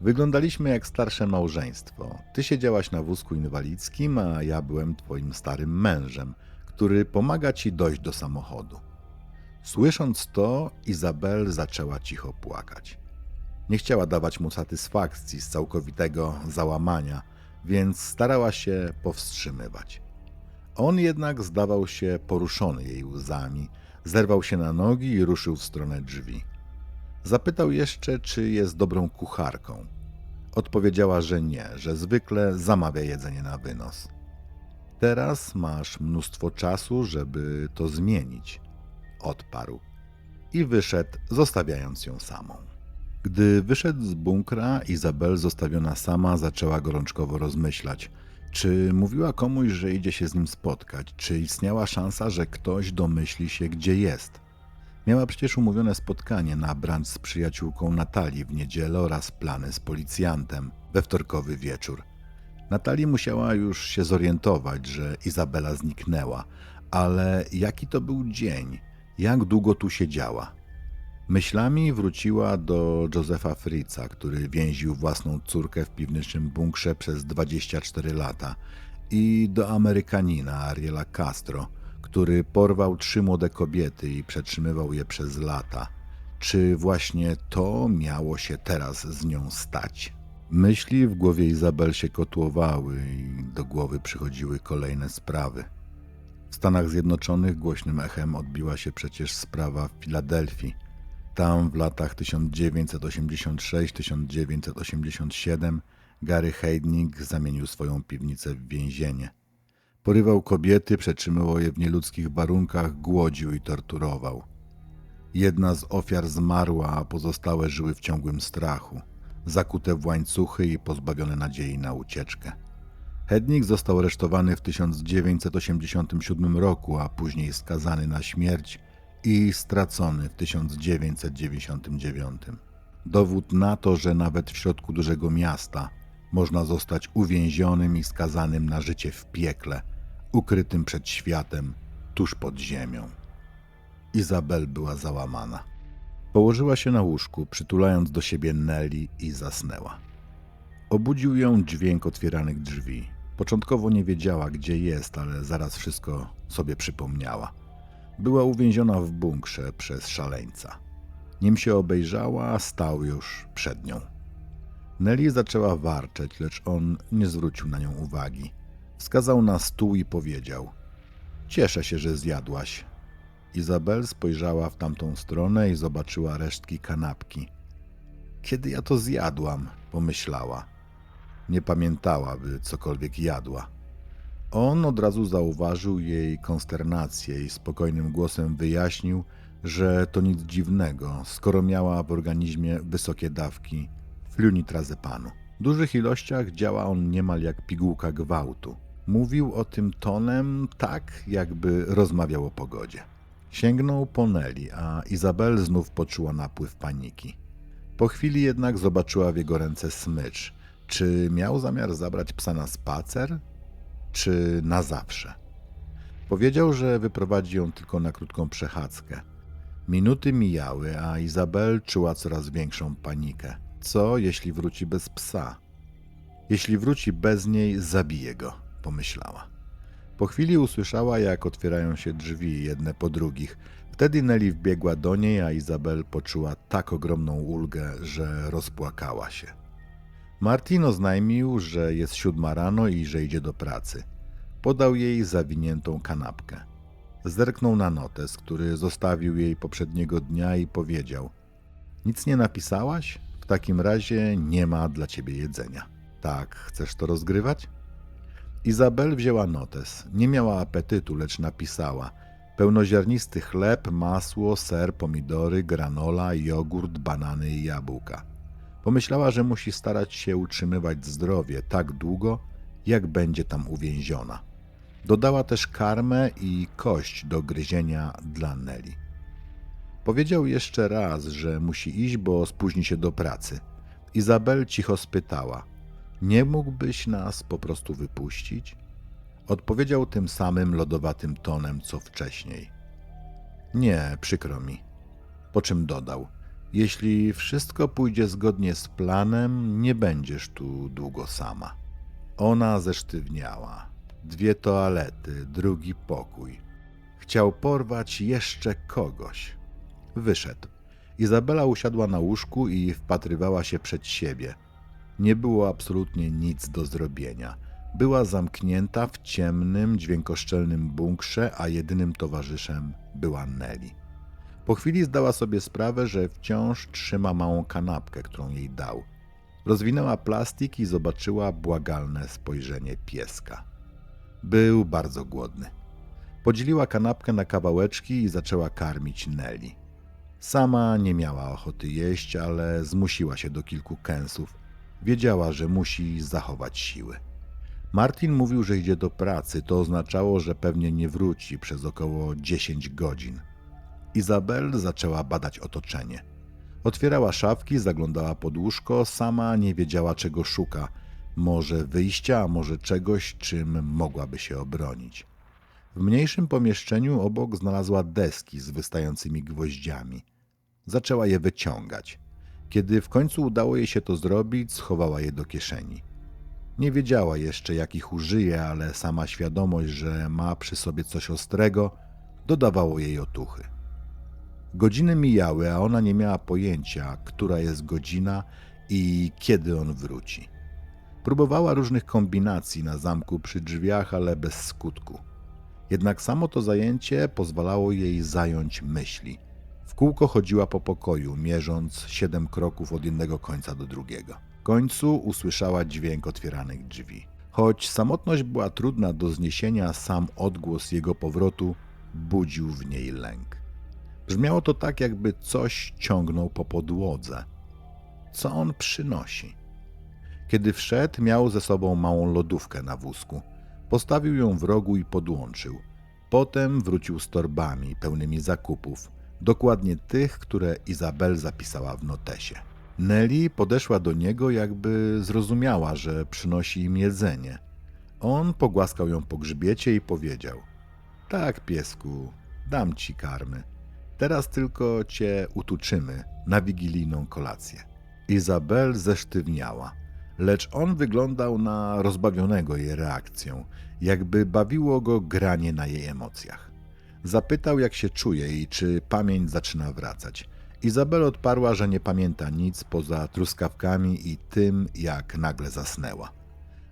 Wyglądaliśmy jak starsze małżeństwo. Ty siedziałaś na wózku inwalidzkim, a ja byłem twoim starym mężem, który pomaga ci dojść do samochodu. Słysząc to, Izabel zaczęła cicho płakać. Nie chciała dawać mu satysfakcji z całkowitego załamania, więc starała się powstrzymywać. On jednak zdawał się poruszony jej łzami, zerwał się na nogi i ruszył w stronę drzwi. Zapytał jeszcze, czy jest dobrą kucharką. Odpowiedziała, że nie, że zwykle zamawia jedzenie na wynos. Teraz masz mnóstwo czasu, żeby to zmienić, odparł. i wyszedł, zostawiając ją samą. Gdy wyszedł z bunkra, Izabel, zostawiona sama, zaczęła gorączkowo rozmyślać, czy mówiła komuś, że idzie się z nim spotkać, czy istniała szansa, że ktoś domyśli się, gdzie jest. Miała przecież umówione spotkanie na brunch z przyjaciółką Natalii w niedzielę oraz plany z policjantem we wtorkowy wieczór. Natalii musiała już się zorientować, że Izabela zniknęła, ale jaki to był dzień, jak długo tu siedziała. Myślami wróciła do Josepha Fritza, który więził własną córkę w piwniczym bunkrze przez 24 lata, i do Amerykanina Ariela Castro, który porwał 3 młode kobiety i przetrzymywał je przez lata. Czy właśnie to miało się teraz z nią stać? Myśli w głowie Izabel się kotłowały i do głowy przychodziły kolejne sprawy. W Stanach Zjednoczonych głośnym echem odbiła się przecież sprawa w Filadelfii. Tam w latach 1986-1987 Gary Heidnik zamienił swoją piwnicę w więzienie. Porywał kobiety, przetrzymywał je w nieludzkich warunkach, głodził i torturował. Jedna z ofiar zmarła, a pozostałe żyły w ciągłym strachu, zakute w łańcuchy i pozbawione nadziei na ucieczkę. Heidnik został aresztowany w 1987 roku, a później skazany na śmierć i stracony w 1999. Dowód na to, że nawet w środku dużego miasta można zostać uwięzionym i skazanym na życie w piekle, ukrytym przed światem, tuż pod ziemią. Izabel była załamana. Położyła się na łóżku, przytulając do siebie Nelly, i zasnęła. Obudził ją dźwięk otwieranych drzwi. Początkowo nie wiedziała, gdzie jest, ale zaraz wszystko sobie przypomniała. Była uwięziona w bunkrze przez szaleńca. Nim się obejrzała, stał już przed nią. Nelly zaczęła warczeć, lecz on nie zwrócił na nią uwagi. Wskazał na stół i powiedział: „Cieszę się, że zjadłaś”. Izabel spojrzała w tamtą stronę i zobaczyła resztki kanapki. „Kiedy ja to zjadłam?” pomyślała. Nie pamiętała, by cokolwiek jadła. On od razu zauważył jej konsternację i spokojnym głosem wyjaśnił, że to nic dziwnego, skoro miała w organizmie wysokie dawki flunitrazepanu. W dużych ilościach działa on niemal jak pigułka gwałtu. Mówił o tym tonem tak, jakby rozmawiał o pogodzie. Sięgnął po Nelly, a Izabel znów poczuła napływ paniki. Po chwili jednak zobaczyła w jego ręce smycz. Czy miał zamiar zabrać psa na spacer? Czy na zawsze? Powiedział, że wyprowadzi ją tylko na krótką przechadzkę. Minuty mijały, a Izabel czuła coraz większą panikę. Co, jeśli wróci bez psa? Jeśli wróci bez niej, zabije go, pomyślała. Po chwili usłyszała, jak otwierają się drzwi jedne po drugich. Wtedy Nelly wbiegła do niej, a Izabel poczuła tak ogromną ulgę, że rozpłakała się. Martin oznajmił, że jest 7 rano i że idzie do pracy. Podał jej zawiniętą kanapkę. Zerknął na notes, który zostawił jej poprzedniego dnia, i powiedział: „Nic nie napisałaś? W takim razie nie ma dla ciebie jedzenia. Tak, chcesz to rozgrywać?” Izabel wzięła notes. Nie miała apetytu, lecz napisała: „Pełnoziarnisty chleb, masło, ser, pomidory, granola, jogurt, banany i jabłka”. Pomyślała, że musi starać się utrzymywać zdrowie tak długo, jak będzie tam uwięziona. Dodała też karmę i kość do gryzienia dla Nelly. Powiedział jeszcze raz, że musi iść, bo spóźni się do pracy. Izabel cicho spytała: „Nie mógłbyś nas po prostu wypuścić?” Odpowiedział tym samym lodowatym tonem, co wcześniej: „Nie, przykro mi”. Po czym dodał: „Jeśli wszystko pójdzie zgodnie z planem, nie będziesz tu długo sama”. Ona zesztywniała. 2 toalety, drugi pokój. Chciał porwać jeszcze kogoś. Wyszedł. Izabela usiadła na łóżku i wpatrywała się przed siebie. Nie było absolutnie nic do zrobienia. Była zamknięta w ciemnym, dźwiękoszczelnym bunkrze, a jedynym towarzyszem była Nelly. Po chwili zdała sobie sprawę, że wciąż trzyma małą kanapkę, którą jej dał. Rozwinęła plastik i zobaczyła błagalne spojrzenie pieska. Był bardzo głodny. Podzieliła kanapkę na kawałeczki i zaczęła karmić Nelly. Sama nie miała ochoty jeść, ale zmusiła się do kilku kęsów. Wiedziała, że musi zachować siły. Martin mówił, że idzie do pracy. To oznaczało, że pewnie nie wróci przez około 10 godzin. Izabel zaczęła badać otoczenie. Otwierała szafki, zaglądała pod łóżko, sama nie wiedziała, czego szuka. Może wyjścia, a może czegoś, czym mogłaby się obronić. W mniejszym pomieszczeniu obok znalazła deski z wystającymi gwoździami. Zaczęła je wyciągać. Kiedy w końcu udało jej się to zrobić, schowała je do kieszeni. Nie wiedziała jeszcze, jak ich użyje, ale sama świadomość, że ma przy sobie coś ostrego, dodawało jej otuchy. Godziny mijały, a ona nie miała pojęcia, która jest godzina i kiedy on wróci. Próbowała różnych kombinacji na zamku przy drzwiach, ale bez skutku. Jednak samo to zajęcie pozwalało jej zająć myśli. W kółko chodziła po pokoju, mierząc 7 kroków od jednego końca do drugiego. W końcu usłyszała dźwięk otwieranych drzwi. Choć samotność była trudna do zniesienia, sam odgłos jego powrotu budził w niej lęk. Brzmiało to tak, jakby coś ciągnął po podłodze. Co on przynosi? Kiedy wszedł, miał ze sobą małą lodówkę na wózku. Postawił ją w rogu i podłączył. Potem wrócił z torbami pełnymi zakupów, dokładnie tych, które Izabel zapisała w notesie. Nelly podeszła do niego, jakby zrozumiała, że przynosi im jedzenie. On pogłaskał ją po grzbiecie i powiedział: tak, piesku, dam ci karmy. Teraz tylko cię utuczymy na wigilijną kolację. Izabel zesztywniała, lecz on wyglądał na rozbawionego jej reakcją, jakby bawiło go granie na jej emocjach. Zapytał, jak się czuje i czy pamięć zaczyna wracać. Izabel odparła, że nie pamięta nic poza truskawkami i tym, jak nagle zasnęła.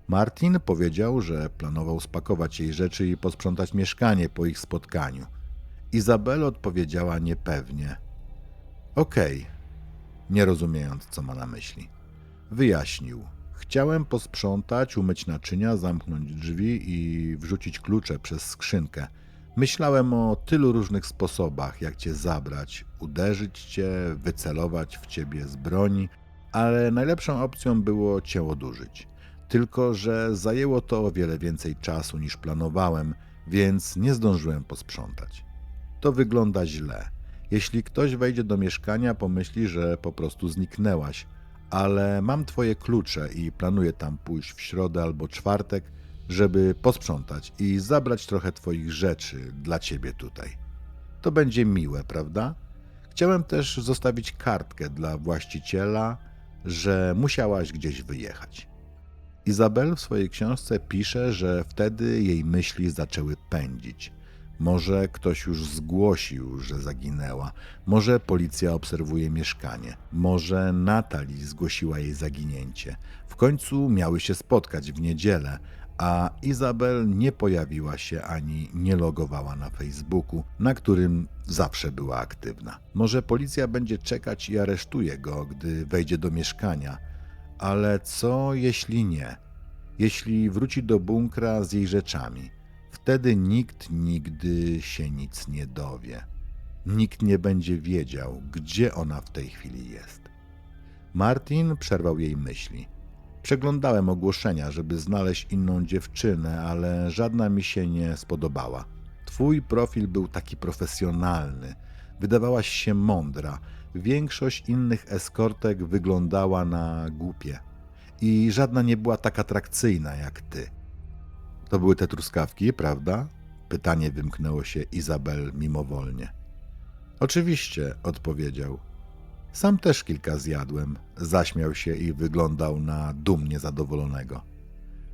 Martin powiedział, że planował spakować jej rzeczy i posprzątać mieszkanie po ich spotkaniu. Izabel odpowiedziała niepewnie: okej, nie rozumiejąc, co ma na myśli. Wyjaśnił: chciałem posprzątać, umyć naczynia, zamknąć drzwi i wrzucić klucze przez skrzynkę. Myślałem o tylu różnych sposobach, jak cię zabrać, uderzyć cię, wycelować w ciebie z broni, ale najlepszą opcją było cię odurzyć. Tylko że zajęło to o wiele więcej czasu niż planowałem, więc nie zdążyłem posprzątać. To wygląda źle. Jeśli ktoś wejdzie do mieszkania, pomyśli, że po prostu zniknęłaś, ale mam twoje klucze i planuję tam pójść w środę albo czwartek, żeby posprzątać i zabrać trochę twoich rzeczy dla ciebie tutaj. To będzie miłe, prawda? Chciałem też zostawić kartkę dla właściciela, że musiałaś gdzieś wyjechać. Izabel w swojej książce pisze, że wtedy jej myśli zaczęły pędzić. Może ktoś już zgłosił, że zaginęła. Może policja obserwuje mieszkanie. Może Natalie zgłosiła jej zaginięcie. W końcu miały się spotkać w niedzielę, a Izabel nie pojawiła się ani nie logowała na Facebooku, na którym zawsze była aktywna. Może policja będzie czekać i aresztuje go, gdy wejdzie do mieszkania. Ale co jeśli nie? Jeśli wróci do bunkra z jej rzeczami? Wtedy nikt nigdy się nic nie dowie. Nikt nie będzie wiedział, gdzie ona w tej chwili jest. Martin przerwał jej myśli. Przeglądałem ogłoszenia, żeby znaleźć inną dziewczynę, ale żadna mi się nie spodobała. Twój profil był taki profesjonalny. Wydawałaś się mądra. Większość innych eskortek wyglądała na głupie. I żadna nie była tak atrakcyjna jak ty. To były te truskawki, prawda? Pytanie wymknęło się Izabel mimowolnie. Oczywiście, odpowiedział. Sam też kilka zjadłem. Zaśmiał się i wyglądał na dumnie zadowolonego.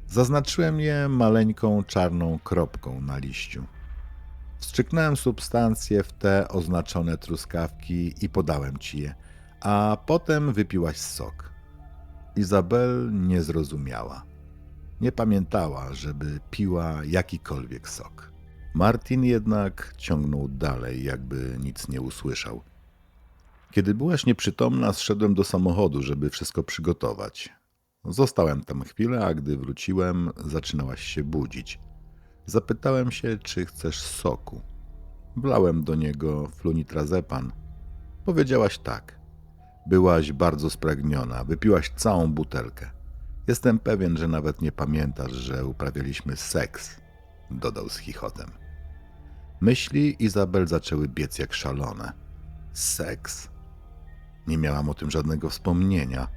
Zaznaczyłem je maleńką czarną kropką na liściu. Wstrzyknąłem substancje w te oznaczone truskawki i podałem ci je, a potem wypiłaś sok. Izabel nie zrozumiała. Nie pamiętała, żeby piła jakikolwiek sok. Martin jednak ciągnął dalej, jakby nic nie usłyszał. Kiedy byłaś nieprzytomna, zszedłem do samochodu, żeby wszystko przygotować. Zostałem tam chwilę, a gdy wróciłem, zaczynałaś się budzić. Zapytałem się, czy chcesz soku. Wlałem do niego flunitrazepam. Powiedziałaś tak. Byłaś bardzo spragniona, wypiłaś całą butelkę. Jestem pewien, że nawet nie pamiętasz, że uprawialiśmy seks, dodał z chichotem. Myśli Izabel zaczęły biec jak szalone. Seks? Nie miałam o tym żadnego wspomnienia.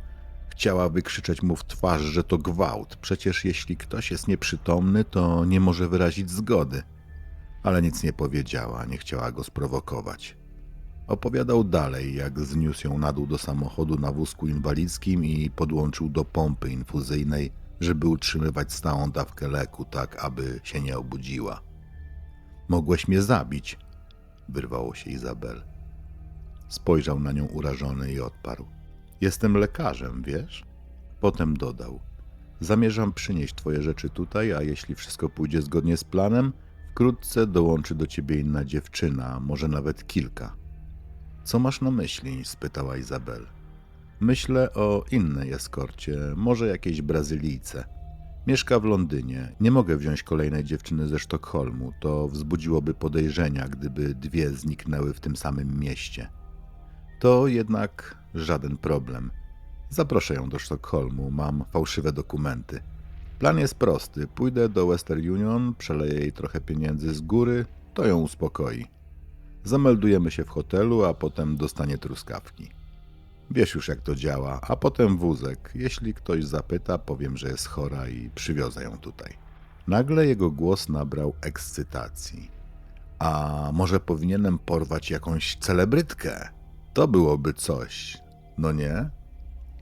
Chciała wykrzyczeć mu w twarz, że to gwałt. Przecież jeśli ktoś jest nieprzytomny, to nie może wyrazić zgody. Ale nic nie powiedziała, nie chciała go sprowokować. Opowiadał dalej, jak zniósł ją na dół do samochodu na wózku inwalidzkim i podłączył do pompy infuzyjnej, żeby utrzymywać stałą dawkę leku, tak aby się nie obudziła. Mogłeś mnie zabić, wyrwało się Izabel. Spojrzał na nią urażony i odparł. Jestem lekarzem, wiesz? Potem dodał. Zamierzam przynieść twoje rzeczy tutaj, a jeśli wszystko pójdzie zgodnie z planem, wkrótce dołączy do ciebie inna dziewczyna, może nawet kilka. Co masz na myśli? Spytała Izabel. Myślę o innej eskorcie, może jakiejś Brazylijce. Mieszka w Londynie. Nie mogę wziąć kolejnej dziewczyny ze Sztokholmu. To wzbudziłoby podejrzenia, gdyby dwie zniknęły w tym samym mieście. To jednak żaden problem. Zaproszę ją do Sztokholmu, mam fałszywe dokumenty. Plan jest prosty. Pójdę do Western Union, przeleję jej trochę pieniędzy z góry, to ją uspokoi. Zameldujemy się w hotelu, a potem dostanie truskawki. Wiesz już jak to działa, a potem wózek. Jeśli ktoś zapyta, powiem, że jest chora i przywiozę ją tutaj. Nagle jego głos nabrał ekscytacji. A może powinienem porwać jakąś celebrytkę? To byłoby coś, no nie?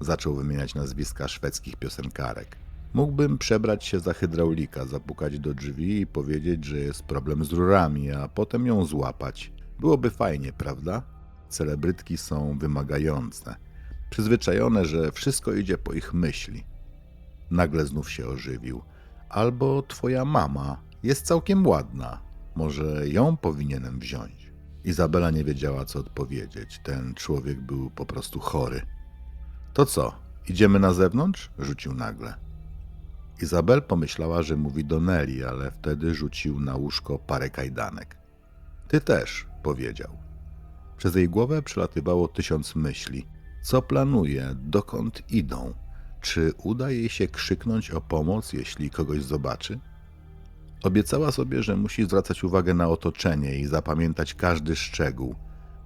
Zaczął wymieniać nazwiska szwedzkich piosenkarek. Mógłbym przebrać się za hydraulika, zapukać do drzwi i powiedzieć, że jest problem z rurami, a potem ją złapać. Byłoby fajnie, prawda? Celebrytki są wymagające, przyzwyczajone, że wszystko idzie po ich myśli. Nagle znów się ożywił. Albo twoja mama jest całkiem ładna. Może ją powinienem wziąć? Izabela nie wiedziała, co odpowiedzieć. Ten człowiek był po prostu chory. To co, idziemy na zewnątrz? Rzucił nagle. Izabel pomyślała, że mówi do Nelly, ale wtedy rzucił na łóżko parę kajdanek. Ty też, powiedział. Przez jej głowę przelatywało 1000 myśli. Co planuje? Dokąd idą? Czy uda jej się krzyknąć o pomoc, jeśli kogoś zobaczy? Obiecała sobie, że musi zwracać uwagę na otoczenie i zapamiętać każdy szczegół.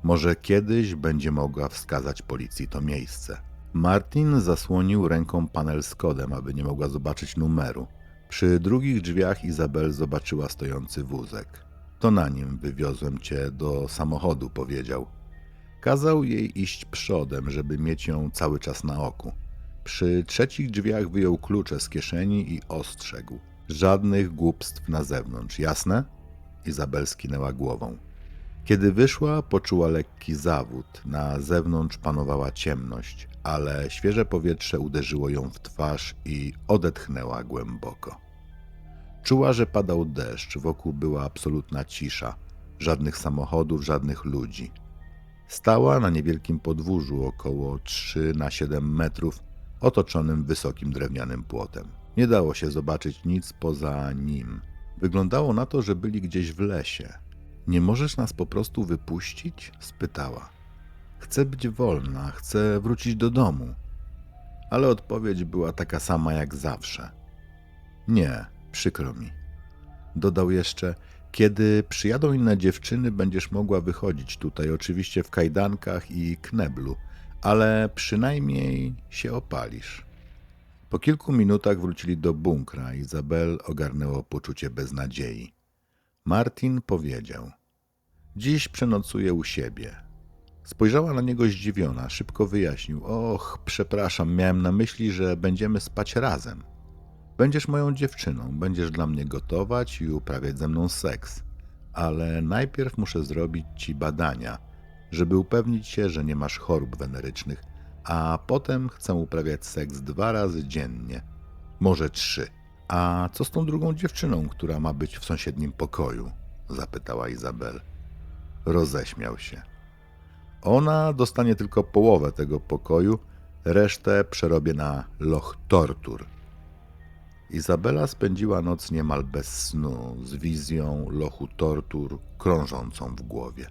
Może kiedyś będzie mogła wskazać policji to miejsce. Martin zasłonił ręką panel z kodem, aby nie mogła zobaczyć numeru. Przy drugich drzwiach Izabel zobaczyła stojący wózek. To na nim wywiozłem cię do samochodu, powiedział. Kazał jej iść przodem, żeby mieć ją cały czas na oku. Przy trzecich drzwiach wyjął klucze z kieszeni i ostrzegł. Żadnych głupstw na zewnątrz, jasne? Izabel skinęła głową. Kiedy wyszła, poczuła lekki zawód. Na zewnątrz panowała ciemność, ale świeże powietrze uderzyło ją w twarz i odetchnęła głęboko. Czuła, że padał deszcz, wokół była absolutna cisza. Żadnych samochodów, żadnych ludzi. Stała na niewielkim podwórzu około 3x7 metrów, otoczonym wysokim drewnianym płotem. Nie dało się zobaczyć nic poza nim. Wyglądało na to, że byli gdzieś w lesie. Nie możesz nas po prostu wypuścić? Spytała. Chcę być wolna, chcę wrócić do domu. Ale odpowiedź była taka sama jak zawsze. Nie, przykro mi. Dodał jeszcze, kiedy przyjadą inne dziewczyny, będziesz mogła wychodzić tutaj, oczywiście w kajdankach i kneblu, ale przynajmniej się opalisz. Po kilku minutach wrócili do bunkra. Izabel ogarnęło poczucie beznadziei. Martin powiedział: dziś przenocuję u siebie. Spojrzała na niego zdziwiona, szybko wyjaśnił: och, przepraszam, miałem na myśli, że będziemy spać razem. Będziesz moją dziewczyną, będziesz dla mnie gotować i uprawiać ze mną seks. Ale najpierw muszę zrobić ci badania, żeby upewnić się, że nie masz chorób wenerycznych, a potem chcę uprawiać seks 2 razy dziennie, może 3. A co z tą drugą dziewczyną, która ma być w sąsiednim pokoju? Zapytała Izabel. Roześmiał się. Ona dostanie tylko połowę tego pokoju, resztę przerobię na loch tortur. Izabela spędziła noc niemal bez snu, z wizją lochu tortur krążącą w głowie.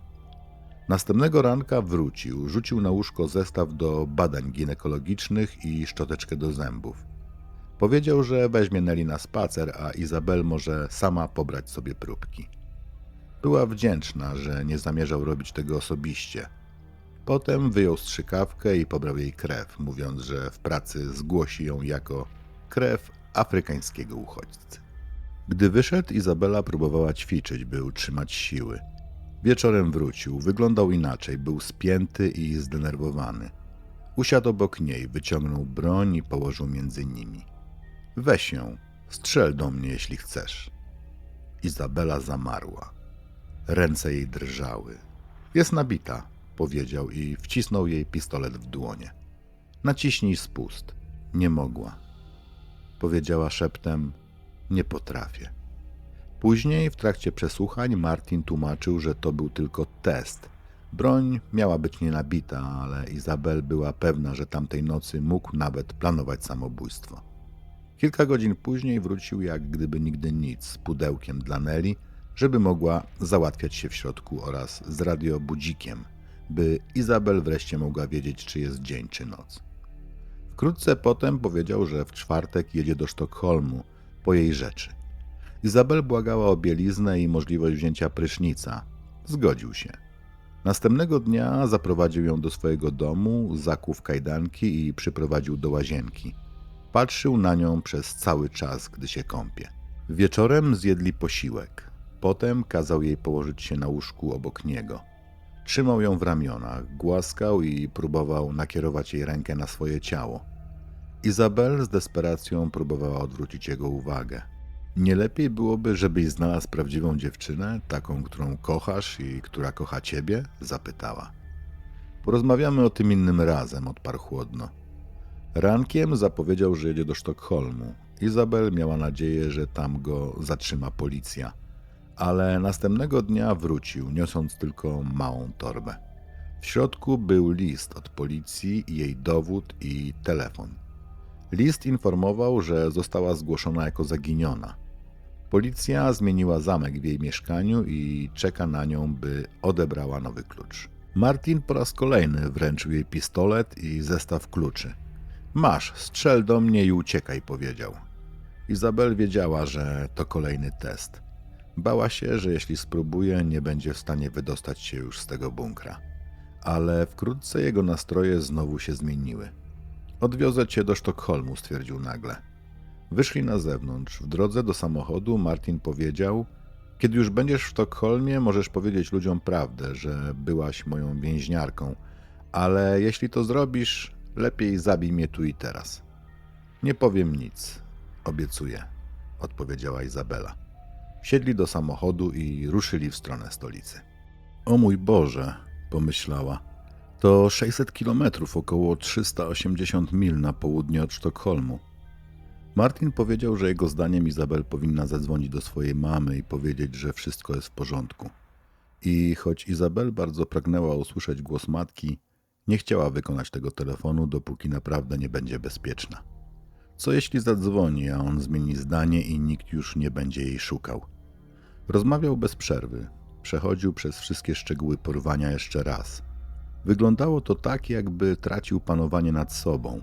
Następnego ranka wrócił, rzucił na łóżko zestaw do badań ginekologicznych i szczoteczkę do zębów. Powiedział, że weźmie Nelly na spacer, a Izabel może sama pobrać sobie próbki. Była wdzięczna, że nie zamierzał robić tego osobiście. Potem wyjął strzykawkę i pobrał jej krew, mówiąc, że w pracy zgłosi ją jako krew afrykańskiego uchodźcy. Gdy wyszedł, Izabela próbowała ćwiczyć, by utrzymać siły. Wieczorem wrócił, wyglądał inaczej, był spięty i zdenerwowany. Usiadł obok niej, wyciągnął broń i położył między nimi. Weź ją, strzel do mnie, jeśli chcesz. Izabela zamarła. Ręce jej drżały. Jest nabita, powiedział i wcisnął jej pistolet w dłonie. Naciśnij spust. Nie mogła. Powiedziała szeptem, nie potrafię. Później, w trakcie przesłuchań, Martin tłumaczył, że to był tylko test. Broń miała być nienabita, ale Izabel była pewna, że tamtej nocy mógł nawet planować samobójstwo. Kilka godzin później wrócił jak gdyby nigdy nic z pudełkiem dla Nelly, żeby mogła załatwiać się w środku oraz z radiobudzikiem, by Izabel wreszcie mogła wiedzieć, czy jest dzień czy noc. Wkrótce potem powiedział, że w czwartek jedzie do Sztokholmu po jej rzeczy. Izabel błagała o bieliznę i możliwość wzięcia prysznica. Zgodził się. Następnego dnia zaprowadził ją do swojego domu, zakuł w kajdanki i przyprowadził do łazienki. Patrzył na nią przez cały czas, gdy się kąpie. Wieczorem zjedli posiłek. Potem kazał jej położyć się na łóżku obok niego. Trzymał ją w ramionach, głaskał i próbował nakierować jej rękę na swoje ciało. Izabel z desperacją próbowała odwrócić jego uwagę. Nie lepiej byłoby, żebyś znalazł prawdziwą dziewczynę, taką, którą kochasz i która kocha ciebie? Zapytała. Porozmawiamy o tym innym razem, odparł chłodno. Rankiem zapowiedział, że jedzie do Sztokholmu. Izabel miała nadzieję, że tam go zatrzyma policja. Ale następnego dnia wrócił, niosąc tylko małą torbę. W środku był list od policji, jej dowód i telefon. List informował, że została zgłoszona jako zaginiona. Policja zmieniła zamek w jej mieszkaniu i czeka na nią, by odebrała nowy klucz. Martin po raz kolejny wręczył jej pistolet i zestaw kluczy. Masz, strzel do mnie i uciekaj, powiedział. Izabel wiedziała, że to kolejny test. Bała się, że jeśli spróbuje, nie będzie w stanie wydostać się już z tego bunkra. Ale wkrótce jego nastroje znowu się zmieniły. Odwiozę cię do Sztokholmu, stwierdził nagle. Wyszli na zewnątrz. W drodze do samochodu Martin powiedział: kiedy już będziesz w Sztokholmie, możesz powiedzieć ludziom prawdę, że byłaś moją więźniarką, ale jeśli to zrobisz, lepiej zabij mnie tu i teraz. Nie powiem nic, obiecuję, odpowiedziała Izabela. Wsiedli do samochodu i ruszyli w stronę stolicy. O mój Boże, pomyślała, to 600 kilometrów, około 380 mil na południe od Sztokholmu. Martin powiedział, że jego zdaniem Izabel powinna zadzwonić do swojej mamy i powiedzieć, że wszystko jest w porządku. I choć Izabel bardzo pragnęła usłyszeć głos matki, nie chciała wykonać tego telefonu, dopóki naprawdę nie będzie bezpieczna. Co jeśli zadzwoni, a on zmieni zdanie i nikt już nie będzie jej szukał? Rozmawiał bez przerwy. Przechodził przez wszystkie szczegóły porwania jeszcze raz. Wyglądało to tak, jakby tracił panowanie nad sobą.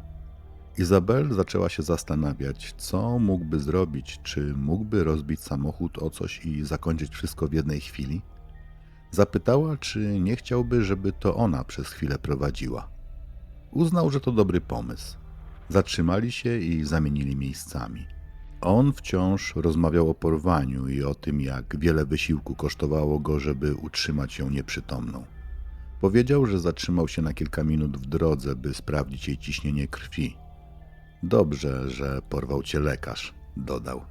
Izabel zaczęła się zastanawiać, co mógłby zrobić, czy mógłby rozbić samochód o coś i zakończyć wszystko w jednej chwili. Zapytała, czy nie chciałby, żeby to ona przez chwilę prowadziła. Uznał, że to dobry pomysł. Zatrzymali się i zamienili miejscami. On wciąż rozmawiał o porwaniu i o tym, jak wiele wysiłku kosztowało go, żeby utrzymać ją nieprzytomną. Powiedział, że zatrzymał się na kilka minut w drodze, by sprawdzić jej ciśnienie krwi. Dobrze, że porwał cię lekarz, dodał.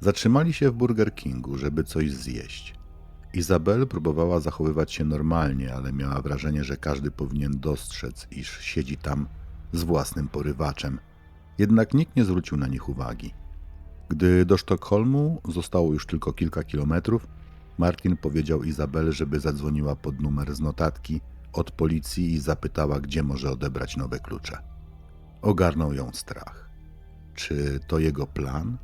Zatrzymali się w Burger Kingu, żeby coś zjeść. Izabel próbowała zachowywać się normalnie, ale miała wrażenie, że każdy powinien dostrzec, iż siedzi tam z własnym porywaczem. Jednak nikt nie zwrócił na nich uwagi. Gdy do Sztokholmu zostało już tylko kilka kilometrów, Martin powiedział Izabel, żeby zadzwoniła pod numer z notatki od policji i zapytała, gdzie może odebrać nowe klucze. Ogarnął ją strach. Czy to jego plan?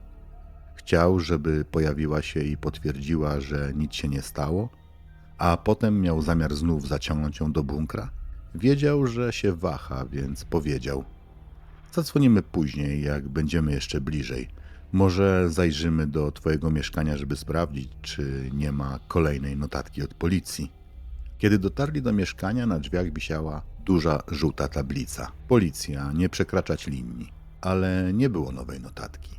Chciał, żeby pojawiła się i potwierdziła, że nic się nie stało? a potem miał zamiar znów zaciągnąć ją do bunkra? Wiedział, że się waha, więc powiedział: zadzwonimy później, jak będziemy jeszcze bliżej. Może zajrzymy do twojego mieszkania, żeby sprawdzić, czy nie ma kolejnej notatki od policji. Kiedy dotarli do mieszkania, na drzwiach wisiała duża, żółta tablica. Policja, nie przekraczać linii. Ale nie było nowej notatki.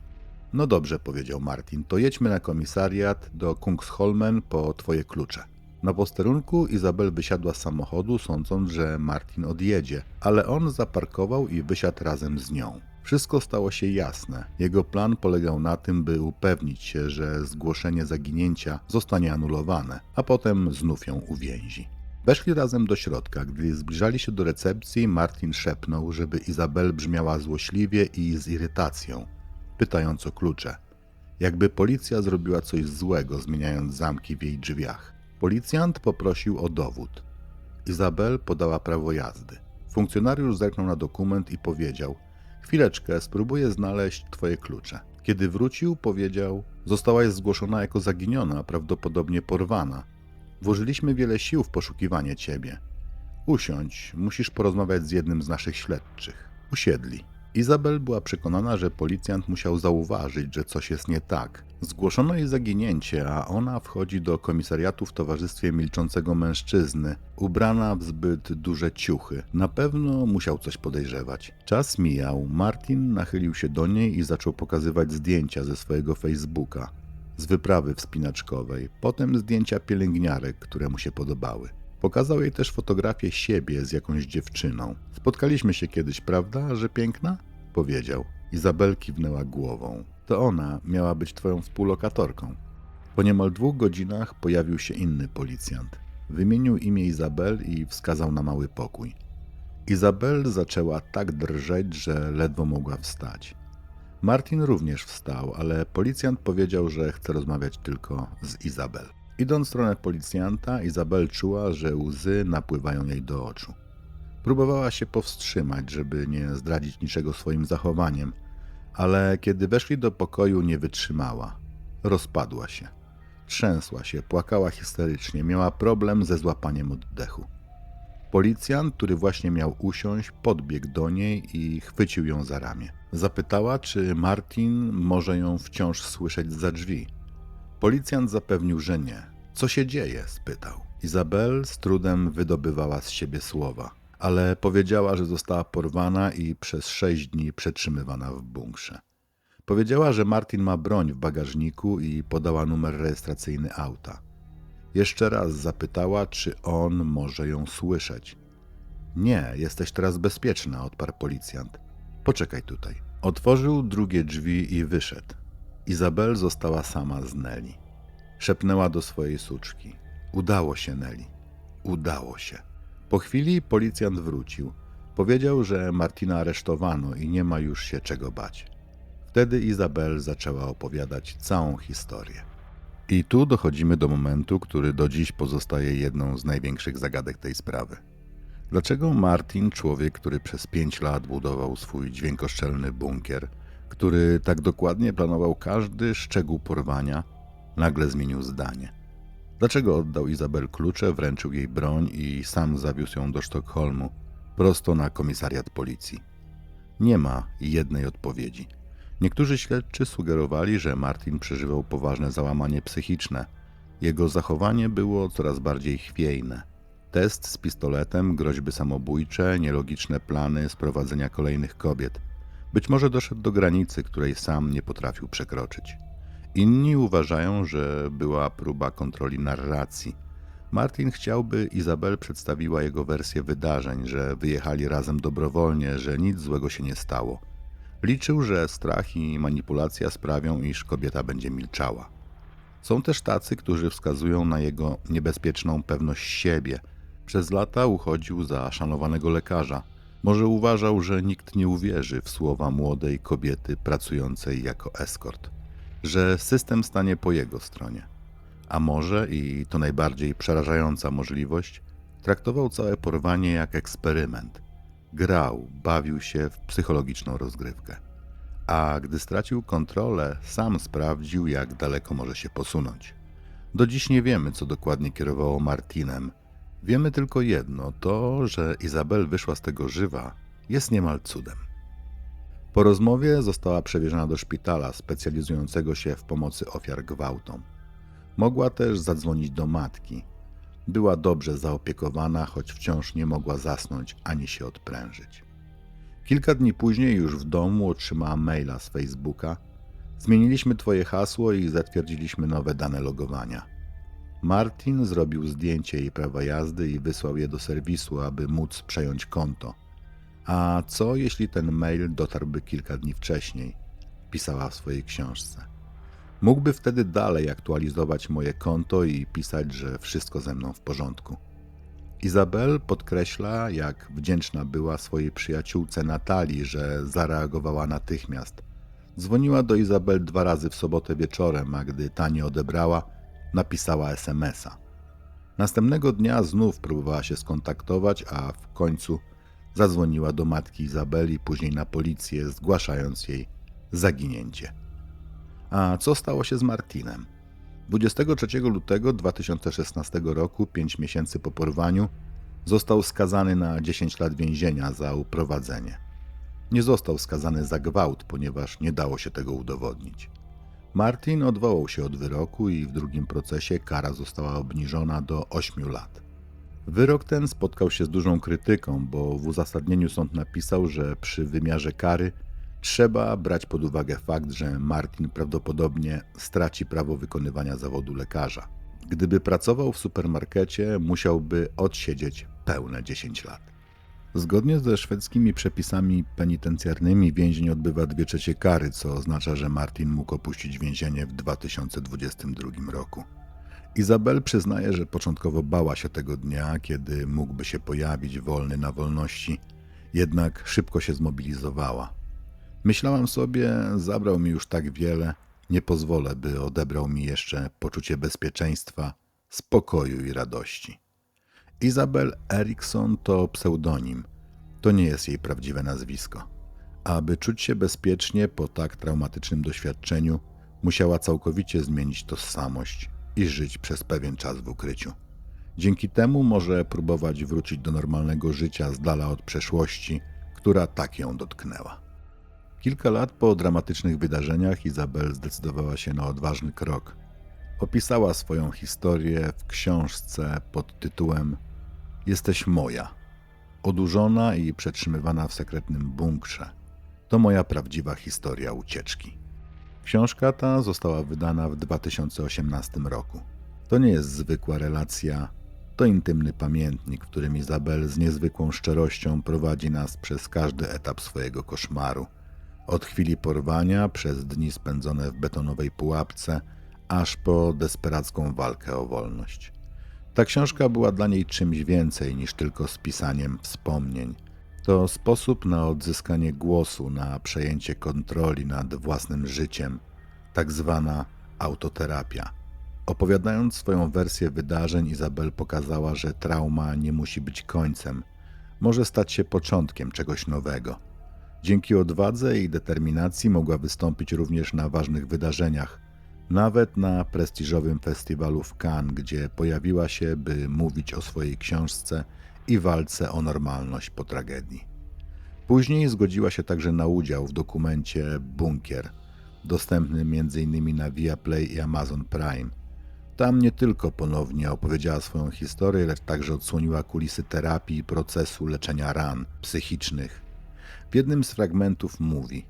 No dobrze, powiedział Martin, to jedźmy na komisariat do Kungsholmen po twoje klucze. Na posterunku Izabel wysiadła z samochodu, sądząc, że Martin odjedzie, ale on zaparkował i wysiadł razem z nią. Wszystko stało się jasne. Jego plan polegał na tym, by upewnić się, że zgłoszenie zaginięcia zostanie anulowane, a potem znów ją uwięzi. Weszli razem do środka. Gdy zbliżali się do recepcji, Martin szepnął, żeby Izabel brzmiała złośliwie i z irytacją, pytając o klucze. Jakby policja zrobiła coś złego, zmieniając zamki w jej drzwiach. Policjant poprosił o dowód. Izabel podała prawo jazdy. Funkcjonariusz zerknął na dokument i powiedział: chwileczkę, spróbuję znaleźć twoje klucze. Kiedy wrócił, powiedział: zostałaś zgłoszona jako zaginiona, prawdopodobnie porwana. Włożyliśmy wiele sił w poszukiwanie ciebie. Usiądź, musisz porozmawiać z jednym z naszych śledczych. Usiedli. Izabel była przekonana, że policjant musiał zauważyć, że coś jest nie tak. Zgłoszono jej zaginięcie, a ona wchodzi do komisariatu w towarzystwie milczącego mężczyzny, ubrana w zbyt duże ciuchy. Na pewno musiał coś podejrzewać. Czas mijał. Martin nachylił się do niej i zaczął pokazywać zdjęcia ze swojego Facebooka, z wyprawy wspinaczkowej, potem zdjęcia pielęgniarek, które mu się podobały. Pokazał jej też fotografię siebie z jakąś dziewczyną. Spotkaliśmy się kiedyś, prawda, że piękna? Powiedział. Izabel kiwnęła głową. To ona miała być twoją współlokatorką. Po niemal 2 godzinach pojawił się inny policjant. Wymienił imię Izabel i wskazał na mały pokój. Izabel zaczęła tak drżeć, że ledwo mogła wstać. Martin również wstał, ale policjant powiedział, że chce rozmawiać tylko z Izabel. Idąc w stronę policjanta, Izabel czuła, że łzy napływają jej do oczu. Próbowała się powstrzymać, żeby nie zdradzić niczego swoim zachowaniem, ale kiedy weszli do pokoju, nie wytrzymała. Rozpadła się. Trzęsła się, płakała histerycznie, miała problem ze złapaniem oddechu. Policjant, który właśnie miał usiąść, podbiegł do niej i chwycił ją za ramię. Zapytała, czy Martin może ją wciąż słyszeć zza drzwi. Policjant zapewnił, że nie. Co się dzieje? Spytał. Izabel z trudem wydobywała z siebie słowa, ale powiedziała, że została porwana i przez 6 dni przetrzymywana w bunkrze. Powiedziała, że Martin ma broń w bagażniku i podała numer rejestracyjny auta. Jeszcze raz zapytała, czy on może ją słyszeć. Nie, jesteś teraz bezpieczna, odparł policjant. Poczekaj tutaj. Otworzył drugie drzwi i wyszedł. Izabel została sama z Nelly. Szepnęła do swojej suczki. Udało się, Nelly. Udało się. Po chwili policjant wrócił. Powiedział, że Martina aresztowano i nie ma już się czego bać. Wtedy Izabel zaczęła opowiadać całą historię. I tu dochodzimy do momentu, który do dziś pozostaje jedną z największych zagadek tej sprawy. Dlaczego Martin, człowiek, który przez 5 lat budował swój dźwiękoszczelny bunkier, który tak dokładnie planował każdy szczegół porwania, nagle zmienił zdanie? Dlaczego oddał Izabel klucze, wręczył jej broń i sam zawiózł ją do Sztokholmu, prosto na komisariat policji? Nie ma jednej odpowiedzi. Niektórzy śledczy sugerowali, że Martin przeżywał poważne załamanie psychiczne. Jego zachowanie było coraz bardziej chwiejne. Test z pistoletem, groźby samobójcze, nielogiczne plany sprowadzenia kolejnych kobiet. Być może doszedł do granicy, której sam nie potrafił przekroczyć. Inni uważają, że była próba kontroli narracji. Martin chciałby, Izabel przedstawiła jego wersję wydarzeń, że wyjechali razem dobrowolnie, że nic złego się nie stało. Liczył, że strach i manipulacja sprawią, iż kobieta będzie milczała. Są też tacy, którzy wskazują na jego niebezpieczną pewność siebie. Przez lata uchodził za szanowanego lekarza. Może uważał, że nikt nie uwierzy w słowa młodej kobiety pracującej jako eskort, że system stanie po jego stronie. A może, i to najbardziej przerażająca możliwość, traktował całe porwanie jak eksperyment. Grał, bawił się w psychologiczną rozgrywkę. A gdy stracił kontrolę, sam sprawdził, jak daleko może się posunąć. Do dziś nie wiemy, co dokładnie kierowało Martinem. Wiemy tylko jedno, to, że Izabel wyszła z tego żywa, jest niemal cudem. Po rozmowie została przewieziona do szpitala specjalizującego się w pomocy ofiar gwałtom. Mogła też zadzwonić do matki. Była dobrze zaopiekowana, choć wciąż nie mogła zasnąć ani się odprężyć. Kilka dni później już w domu otrzymała maila z Facebooka. Zmieniliśmy twoje hasło i zatwierdziliśmy nowe dane logowania. Martin zrobił zdjęcie jej prawa jazdy i wysłał je do serwisu, aby móc przejąć konto. A co jeśli ten mail dotarłby kilka dni wcześniej? Pisała w swojej książce. Mógłby wtedy dalej aktualizować moje konto i pisać, że wszystko ze mną w porządku. Izabel podkreśla, jak wdzięczna była swojej przyjaciółce Natalii, że zareagowała natychmiast. Dzwoniła do Izabel 2 razy w sobotę wieczorem, a gdy ta nie odebrała, napisała SMS-a. Następnego dnia znów próbowała się skontaktować, a w końcu zadzwoniła do matki Izabeli, później na policję, zgłaszając jej zaginięcie. A co stało się z Martinem? 23 lutego 2016 roku, 5 miesięcy po porwaniu, został skazany na 10 lat więzienia za uprowadzenie. Nie został skazany za gwałt, ponieważ nie dało się tego udowodnić. Martin odwołał się od wyroku i w drugim procesie kara została obniżona do 8 lat. Wyrok ten spotkał się z dużą krytyką, bo w uzasadnieniu sąd napisał, że przy wymiarze kary trzeba brać pod uwagę fakt, że Martin prawdopodobnie straci prawo wykonywania zawodu lekarza. Gdyby pracował w supermarkecie, musiałby odsiedzieć pełne 10 lat. Zgodnie ze szwedzkimi przepisami penitencjarnymi więzień odbywa 2/3 kary, co oznacza, że Martin mógł opuścić więzienie w 2022 roku. Izabel przyznaje, że początkowo bała się tego dnia, kiedy mógłby się pojawić wolny na wolności, jednak szybko się zmobilizowała. Myślałam sobie, zabrał mi już tak wiele, nie pozwolę, by odebrał mi jeszcze poczucie bezpieczeństwa, spokoju i radości. Izabel Eriksson to pseudonim, to nie jest jej prawdziwe nazwisko. Aby czuć się bezpiecznie po tak traumatycznym doświadczeniu, musiała całkowicie zmienić tożsamość i żyć przez pewien czas w ukryciu. Dzięki temu może próbować wrócić do normalnego życia z dala od przeszłości, która tak ją dotknęła. Kilka lat po dramatycznych wydarzeniach Izabel zdecydowała się na odważny krok. Opisała swoją historię w książce pod tytułem „Jesteś moja”, odurzona i przetrzymywana w sekretnym bunkrze. To moja prawdziwa historia ucieczki. Książka ta została wydana w 2018 roku. To nie jest zwykła relacja, to intymny pamiętnik, w którym Izabel z niezwykłą szczerością prowadzi nas przez każdy etap swojego koszmaru. Od chwili porwania, przez dni spędzone w betonowej pułapce, aż po desperacką walkę o wolność. Ta książka była dla niej czymś więcej niż tylko spisaniem wspomnień. To sposób na odzyskanie głosu, na przejęcie kontroli nad własnym życiem, tak zwana autoterapia. Opowiadając swoją wersję wydarzeń, Izabel pokazała, że trauma nie musi być końcem, może stać się początkiem czegoś nowego. Dzięki odwadze i determinacji mogła wystąpić również na ważnych wydarzeniach, nawet na prestiżowym festiwalu w Cannes, gdzie pojawiła się, by mówić o swojej książce i walce o normalność po tragedii. Później zgodziła się także na udział w dokumencie Bunkier, dostępnym m.in. na Viaplay i Amazon Prime. Tam nie tylko ponownie opowiedziała swoją historię, lecz także odsłoniła kulisy terapii i procesu leczenia ran psychicznych. W jednym z fragmentów mówi: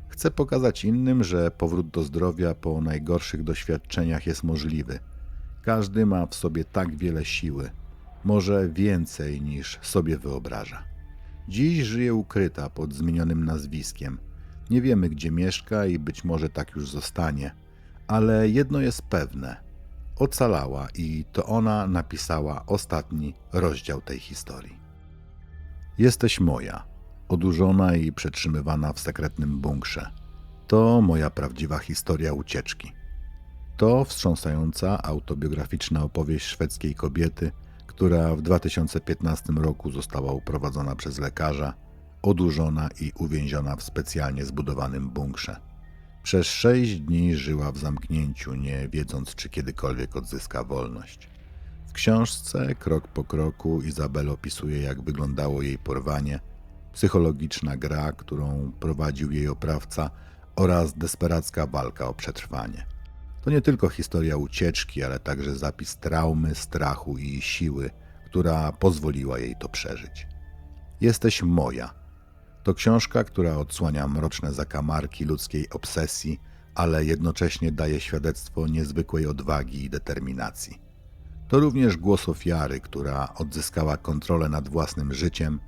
„Chcę pokazać innym, że powrót do zdrowia po najgorszych doświadczeniach jest możliwy. Każdy ma w sobie tak wiele siły, może więcej niż sobie wyobraża. Dziś żyje ukryta pod zmienionym nazwiskiem. Nie wiemy, gdzie mieszka i być może tak już zostanie, ale jedno jest pewne. Ocalała i to ona napisała ostatni rozdział tej historii. Jesteś moja, odurzona i przetrzymywana w sekretnym bunkrze. To moja prawdziwa historia ucieczki. To wstrząsająca, autobiograficzna opowieść szwedzkiej kobiety, która w 2015 roku została uprowadzona przez lekarza, odurzona i uwięziona w specjalnie zbudowanym bunkrze. Przez 6 dni żyła w zamknięciu, nie wiedząc, czy kiedykolwiek odzyska wolność. W książce krok po kroku Izabel opisuje, jak wyglądało jej porwanie, psychologiczna gra, którą prowadził jej oprawca oraz desperacka walka o przetrwanie. To nie tylko historia ucieczki, ale także zapis traumy, strachu i siły, która pozwoliła jej to przeżyć. Jesteś moja. To książka, która odsłania mroczne zakamarki ludzkiej obsesji, ale jednocześnie daje świadectwo niezwykłej odwagi i determinacji. To również głos ofiary, która odzyskała kontrolę nad własnym życiem,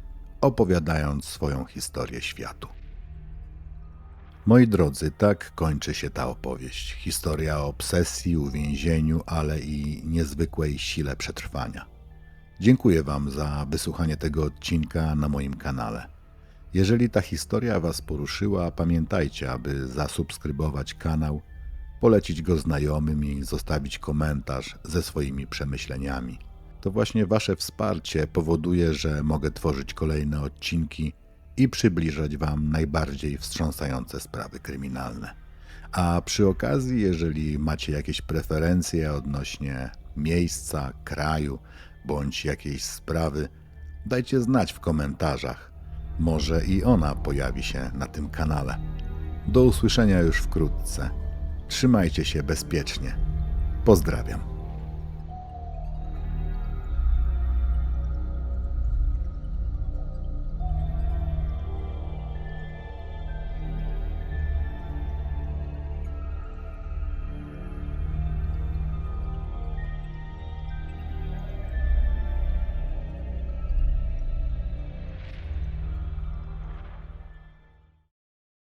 opowiadając swoją historię światu. Moi drodzy, tak kończy się ta opowieść. Historia o obsesji, uwięzieniu, ale i niezwykłej sile przetrwania. Dziękuję Wam za wysłuchanie tego odcinka na moim kanale. Jeżeli ta historia Was poruszyła, pamiętajcie, aby zasubskrybować kanał, polecić go znajomym i zostawić komentarz ze swoimi przemyśleniami. To właśnie Wasze wsparcie powoduje, że mogę tworzyć kolejne odcinki i przybliżać Wam najbardziej wstrząsające sprawy kryminalne. A przy okazji, jeżeli macie jakieś preferencje odnośnie miejsca, kraju bądź jakiejś sprawy, dajcie znać w komentarzach. Może i ona pojawi się na tym kanale. Do usłyszenia już wkrótce. Trzymajcie się bezpiecznie. Pozdrawiam.